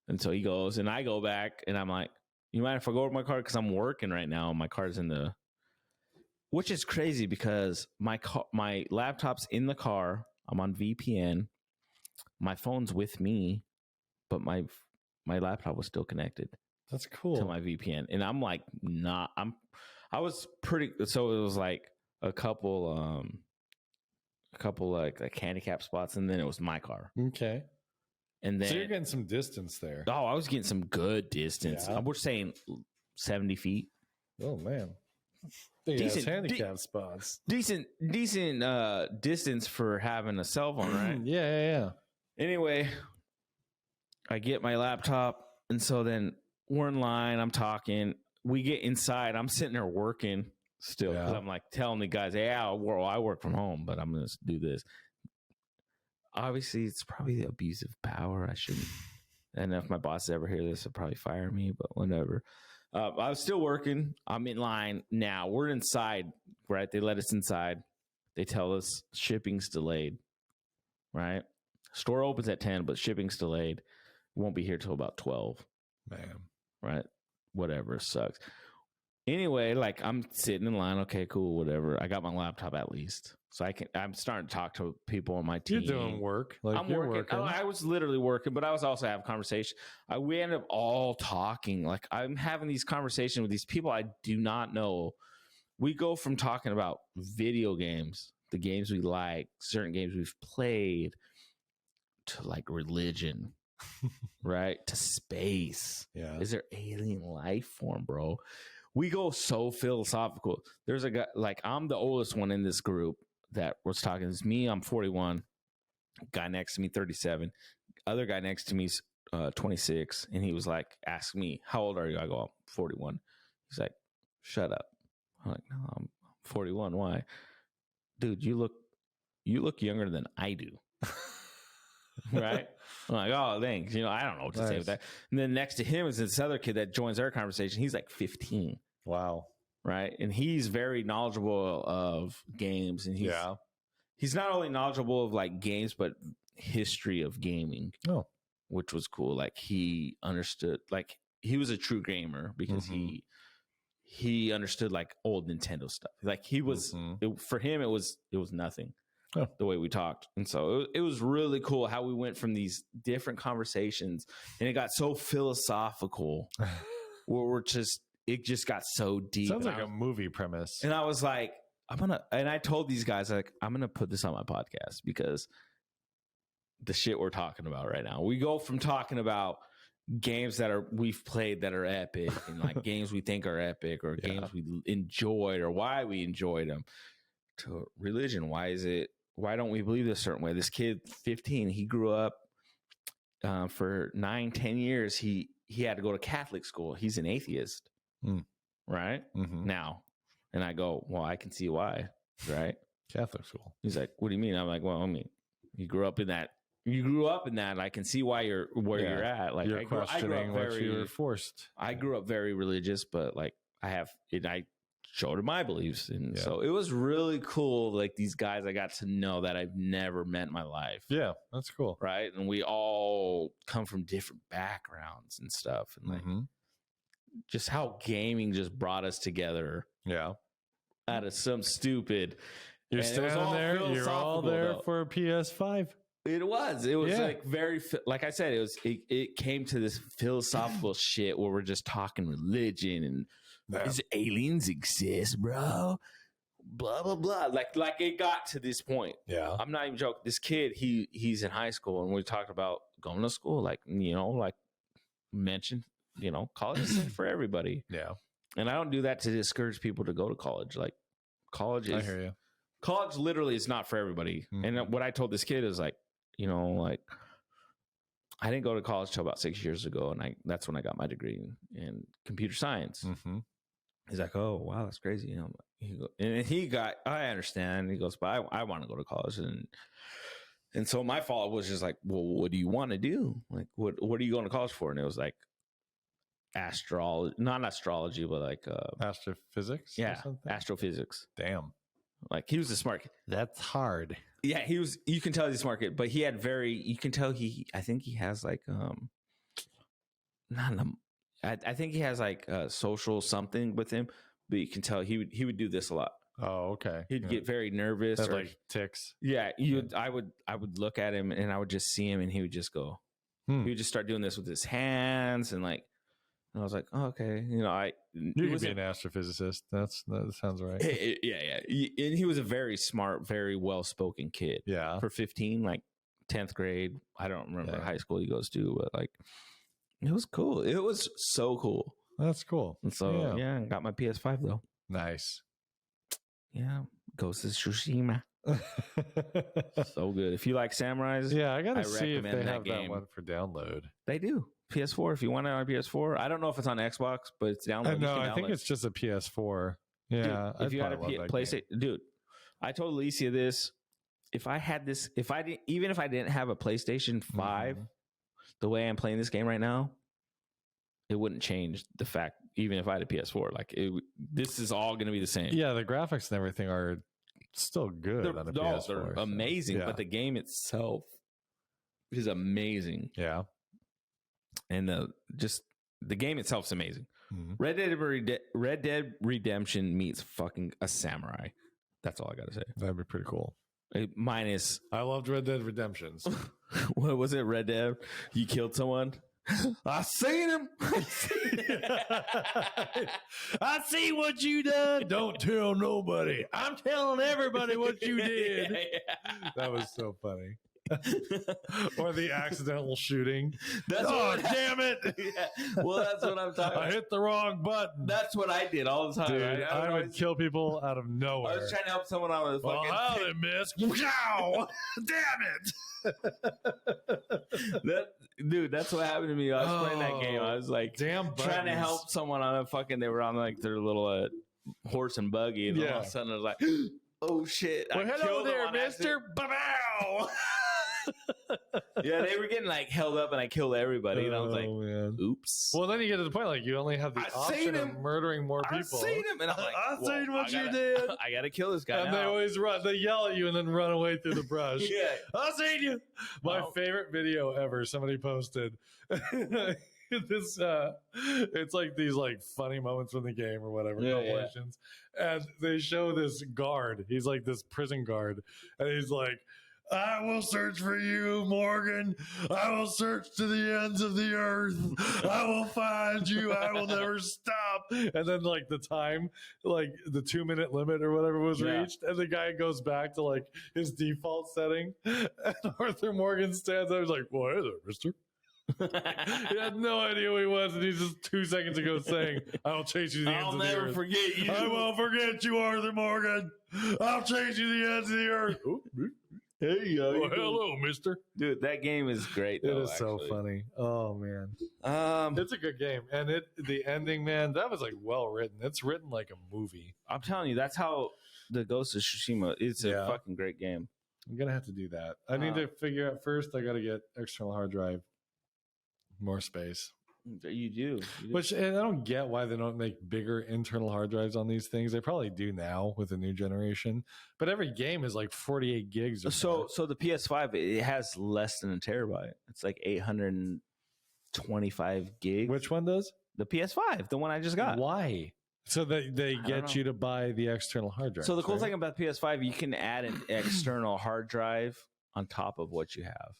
And so he goes, and I go back, and I'm like, you mind if I go over my car? Because I'm working right now. My car's in the... Which is crazy because my laptop's in the car. I'm on VPN. My phone's with me, but my laptop was still connected. That's cool. To my VPN. And I'm like, I was pretty, so it was like a couple like handicap spots, and then it was my car. Okay. And then, so you're getting some distance there. Oh, I was getting some good distance. Yeah. We're saying 70 feet. Oh, man. Decent handicap spots. Decent distance for having a cell phone, right? Yeah. Anyway, I get my laptop, and so then we're in line. I'm talking. We get inside. I'm sitting there working still because I'm like telling the guys, "Hey, I work from home, but I'm going to do this." Obviously, it's probably the abuse of power. I shouldn't. And if my boss ever hear this, they'll probably fire me. But whatever. I was still working. I'm in line now. We're inside, right? They let us inside. They tell us shipping's delayed, right? Store opens at 10, but shipping's delayed. Won't be here till about 12. Man. Right? Whatever. Sucks. Anyway, like I'm sitting in line. Okay, cool, whatever. I got my laptop at least. So I'm starting to talk to people on my team. You're doing work. I'm working. I was literally working, but I was also having conversation. We ended up all talking. Like I'm having these conversations with these people I do not know. We go from talking about video games, the games we like, certain games we've played, to like religion, right? To space. Yeah. Is there alien life form, bro? We go so philosophical. There's a guy, like I'm the oldest one in this group that was talking. It's me, I'm 41. Guy next to me, 37. Other guy next to me's 26. And he was like, ask me, how old are you? I go, I'm 41. He's like, shut up. I'm like, no, I'm 41. Why? Dude, you look younger than I do. Right? I'm like, oh, thanks. I don't know what to say with that. And then next to him is this other kid that joins our conversation. He's like 15. Wow. Right? And he's very knowledgeable of games. And he's not only knowledgeable of like games, but history of gaming. Oh. Which was cool. Like he understood, like he was a true gamer because he understood like old Nintendo stuff. Like he was, for him, it was nothing. Oh. The way we talked. And so it was really cool how we went from these different conversations and it got so philosophical where it just got so deep. Sounds like a movie premise. And I was like, and I told these guys, like, I'm going to put this on my podcast because the shit we're talking about right now, we go from talking about games we've played that are epic and like games we think are epic or games we enjoyed or why we enjoyed them to religion. Why don't we believe this certain way? This kid, 15, he grew up for 9-10 years. He had to go to Catholic school. He's an atheist, right? Now. And I go, well, I can see why, right? Catholic school. He's like, what do you mean? I'm like, well, I mean, you grew up in that. I can see why you're at. Like, you're questioning what you were forced. I grew up very religious, but like I showed my beliefs. And so it was really cool. Like these guys I got to know that I've never met in my life. Yeah, that's cool. Right. And we all come from different backgrounds and stuff. And like just how gaming just brought us together. Yeah. Out of some stupid. You're standing there. You're all there for a PS5. It was like very, like I said, it came to this philosophical shit where we're just talking religion and does aliens exist, bro? Blah, blah, blah. Like it got to this point. Yeah. I'm not even joking. This kid, he's in high school and we talked about going to school, like, like mentioned, college is for everybody. Yeah. And I don't do that to discourage people to go to college. Like college is, I hear you. College literally is not for everybody. And what I told this kid is like, like I didn't go to college till about 6 years ago. And that's when I got my degree in computer science. He's like, oh, wow, that's crazy. I understand. He goes, but I want to go to college. And so my fault was just like, well, what do you want to do? Like, what are you going to college for? And it was like, not astrology, but like astrophysics. Yeah, astrophysics. Damn. Like he was a smart kid. That's hard. Yeah, you can tell he's a smart kid, but he had you can tell I think he has like I think he has like social something with him, but you can tell he would do this a lot. Oh, okay. He'd get very nervous. That's like tics. Yeah, I would look at him and I would just see him and he would just go. He would just start doing this with his hands and like. And I was like, oh, okay. You could be an astrophysicist. That sounds right. Yeah. And he was a very smart, very well-spoken kid. Yeah. For 15, like 10th grade. I don't remember high school he goes to, but like, it was cool. It was so cool. That's cool. And so, I got my PS5 though. Nice. Yeah. Ghost of Tsushima. So good. If you like samurais, I gotta see if they have that one for download. They do. PS4, if you want it on PS4. I don't know if it's on Xbox, but it's downloaded. No, I think it's just a PS4. Yeah. Dude, if you got a PlayStation, dude, I told Alicia this. If I didn't have a PlayStation 5, the way I'm playing this game right now, it wouldn't change the fact, even if I had a PS4. Like, this is all going to be the same. Yeah, the graphics and everything are still good on a PS4. They're amazing, but the game itself is amazing. Yeah. And the game itself is amazing. Red Dead Redemption meets fucking a samurai. That's all I gotta say. That'd be pretty cool. Minus, I loved Red Dead Redemptions. What was it? Red Dead? You killed someone. I seen him. I see what you done. Don't tell nobody. I'm telling everybody what you did. That was so funny. Or the accidental shooting. Damn it. Well, that's what I'm talking about. I hit the wrong button. That's what I did all the time. Dude, I would kill people out of nowhere. I was trying to help someone out with fucking... how did miss? Wow! Damn it! Dude, that's what happened to me. I was playing that game. I was like, trying to help someone on a fucking... They were on like their little horse and buggy, and all of a sudden I was like, oh shit! Well, hello there, Mister. Bow. Yeah, they were getting like held up, and I killed everybody, and I was like, man. "Oops." Well, then you get to the point like you only have the option of murdering more people. I seen him, and I'm like, "I seen what you did." I gotta kill this guy. And they always run. They yell at you and then run away through the brush. Yeah, I seen you. My favorite video ever. Somebody posted. This it's like these like funny moments from the game or whatever compilations, and they show this guard. He's like this prison guard, and he's like, I will search for you, Morgan. I will search to the ends of the earth. I will find you. I will never stop. And then like the time, like the 2-minute limit or whatever was reached. And the guy goes back to like his default setting. And Arthur Morgan stands there. He's like, well, hey there, mister. He had no idea who he was. And he's just 2 seconds ago saying, I'll chase you to the ends of the earth. I'll never forget you. I won't forget you, Arthur Morgan. I'll chase you to the ends of the earth. Hey, hello, mister. Dude, that game is great, though. It is so funny. Oh, man. It's a good game. And the ending, man, that was like well written. It's written like a movie. I'm telling you, that's how the Ghost of Tsushima. It's a fucking great game. I'm gonna have to do that. I need to figure out first. I got to get external hard drive, more space. You do. Which, and I don't get why they don't make bigger internal hard drives on these things. They probably do now with the new generation. But every game is like 48 gigs. Or so the PS5, it has less than a terabyte. It's like 825 gigs. Which one does? The PS5, the one I just got. Why? So that they get you to buy the external hard drive. So the cool thing about the PS5, you can add an external hard drive on top of what you have.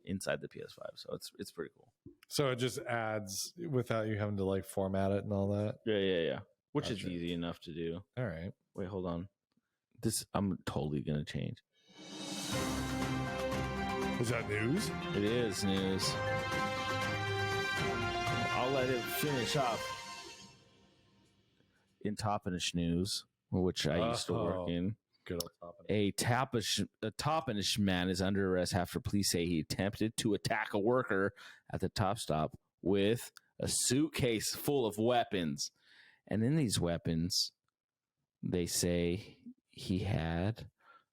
Inside the PS5, so it's pretty cool. So it just adds without you having to like format it and all that. Yeah. Which is easy enough to do. All right. Wait, hold on. This I'm totally gonna change. Is that news? It is news. I'll let it finish off in Toppenish news, which I used to work in. Good old Toppenish. A Toppenish man is under arrest after police say he attempted to attack a worker at the Top Stop with a suitcase full of weapons. And in these weapons, they say he had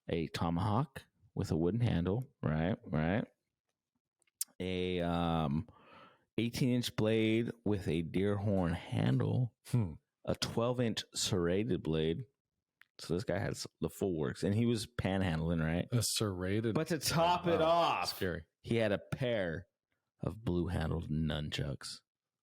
a tomahawk with a wooden handle, right? A 18-inch blade with a deer horn handle, a 12-inch serrated blade. So this guy has the full works, and he was panhandling, right? A serrated. But to top it off, scary. He had a pair of blue-handled nunchucks.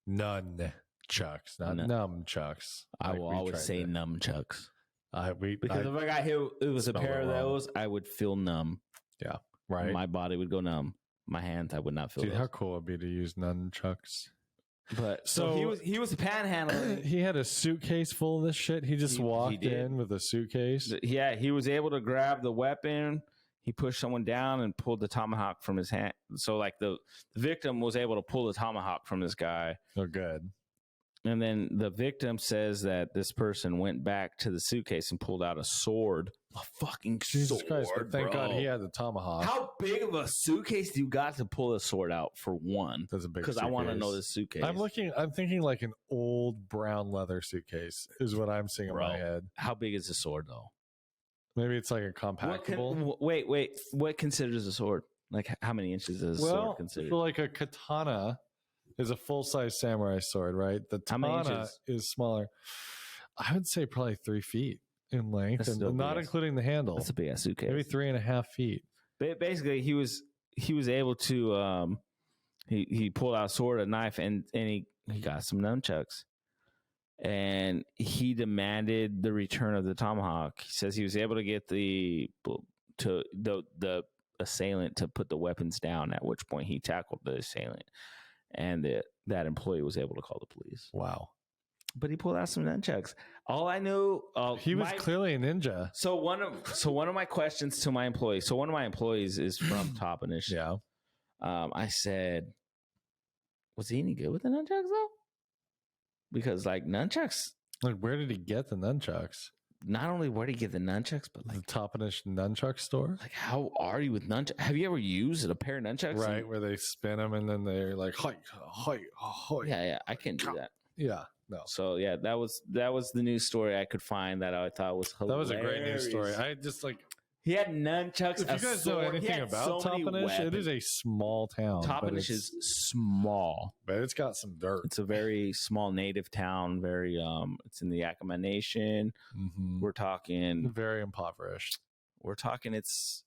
Nunchucks, not nunchucks. I will always say nunchucks. Because if I got hit, it was a pair of those, I would feel numb. Yeah, right. My body would go numb. My hands, I would not feel. Dude, how cool would it be to use nunchucks? But so he was panhandling. He had a suitcase full of this shit. He just walked in with a suitcase. Yeah, he was able to grab the weapon. He pushed someone down and pulled the tomahawk from his hand. So like the victim was able to pull the tomahawk from this guy. Oh, good. And then the victim says that this person went back to the suitcase and pulled out a sword. A fucking Jesus sword, Christ, but thank God he had the tomahawk. How big of a suitcase do you got to pull a sword out for one? That's a big suitcase. Because I want to know this suitcase. I'm thinking like an old brown leather suitcase is what I'm seeing in my head. How big is the sword though? Maybe it's like a compactable. Wait. What considers a sword? Like how many inches is a sword considered? Well, like a katana is a full-size samurai sword, right? The katana is smaller. I would say probably 3 feet in length, and not including the handle. That's a big ass suitcase. Maybe 3.5 feet. Basically, he was able to he pulled out a sword, a knife, and he got some nunchucks, and he demanded the return of the tomahawk. He says he was able to get the assailant to put the weapons down. At which point, he tackled the assailant. And that employee was able to call the police. Wow. But he pulled out some nunchucks. All I knew... he was clearly a ninja. So one of my questions to my employee... So one of my employees is from Toppenish. Yeah. I said, was he any good with the nunchucks, though? Because, like, nunchucks... Like, where did he get the nunchucks? Not only where did he get the nunchucks, but like the Toppenish nunchuck store. Like, how are you with nunchucks? Have you ever used a pair of nunchucks? Right, where they spin them and then they're like, hi. Yeah, I can't do that. Yeah, no. So yeah, that was the news story I could find that I thought was hilarious. That was a great news story. I just like. He had nunchucks. If you guys know anything about Toppenish, it is a small town. Toppenish is small, but it's got some dirt. It's a very small native town. Very it's in the Yakima Nation. Mm-hmm. We're talking very impoverished. We're talking it's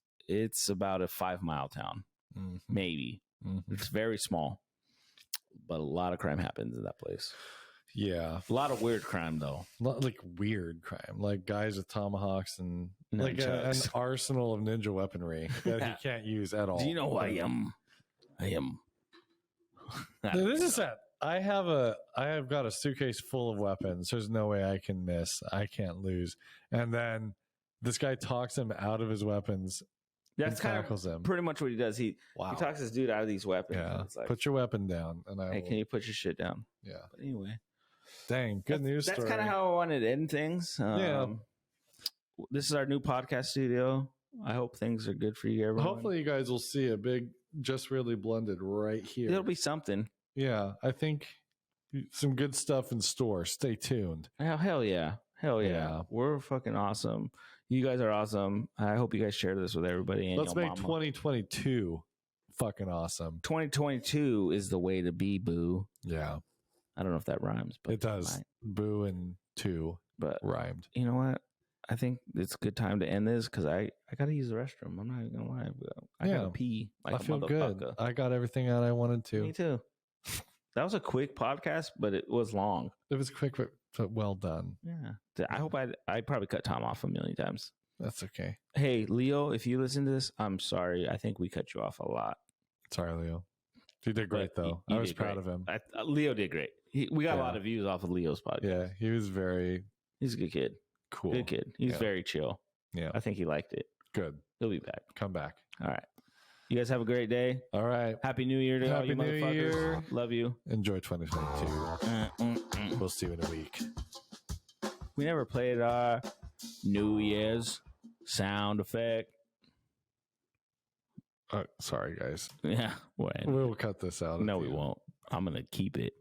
about a 5-mile town, maybe. Mm-hmm. It's very small, but a lot of crime happens in that place. Yeah, a lot of weird crime though. Not like weird crime, like guys with tomahawks and like an arsenal of ninja weaponry that he can't use at all. Do you know who I am? This is sad. I have got a suitcase full of weapons. There's no way I can miss. I can't lose. And then this guy talks him out of his weapons. That's kind of pretty much what he does. He talks this dude out of these weapons. Yeah, it's like, put your weapon down, and can you put your shit down? Yeah. But anyway. Dang, good news story. That's kind of how I wanted to end things. Yeah. This is our new podcast studio. I hope things are good for you, everyone. Hopefully you guys will see a big Just Really Blended right here. It'll be something. Yeah, I think some good stuff in store. Stay tuned. Hell yeah. We're fucking awesome. You guys are awesome. I hope you guys share this with everybody. And let's make 2022 fucking awesome. 2022 is the way to be, boo. Yeah. I don't know if that rhymes, but it does. Boo and two but rhymed. You know what? I think it's a good time to end this because I got to use the restroom. I'm not even going to lie. I got to pee. I feel good. I got everything out I wanted to. Me too. That was a quick podcast, but it was long. It was quick, but well done. Yeah. I hope I probably cut Tom off a million times. That's okay. Hey, Leo, if you listen to this, I'm sorry. I think we cut you off a lot. Sorry, Leo. He did great, though. I was proud of him. Leo did great. We got a lot of views off of Leo's podcast. Yeah, he was He's a good kid. Cool. Good kid. He's very chill. Yeah. I think he liked it. Good. He'll be back. Come back. All right. You guys have a great day. All right. Happy New Year to all you motherfuckers. Year. Love you. Enjoy 2022. We'll see you in a week. We never played our New Year's sound effect. Sorry, guys. Yeah. We'll cut this out. No, we won't. I'm going to keep it.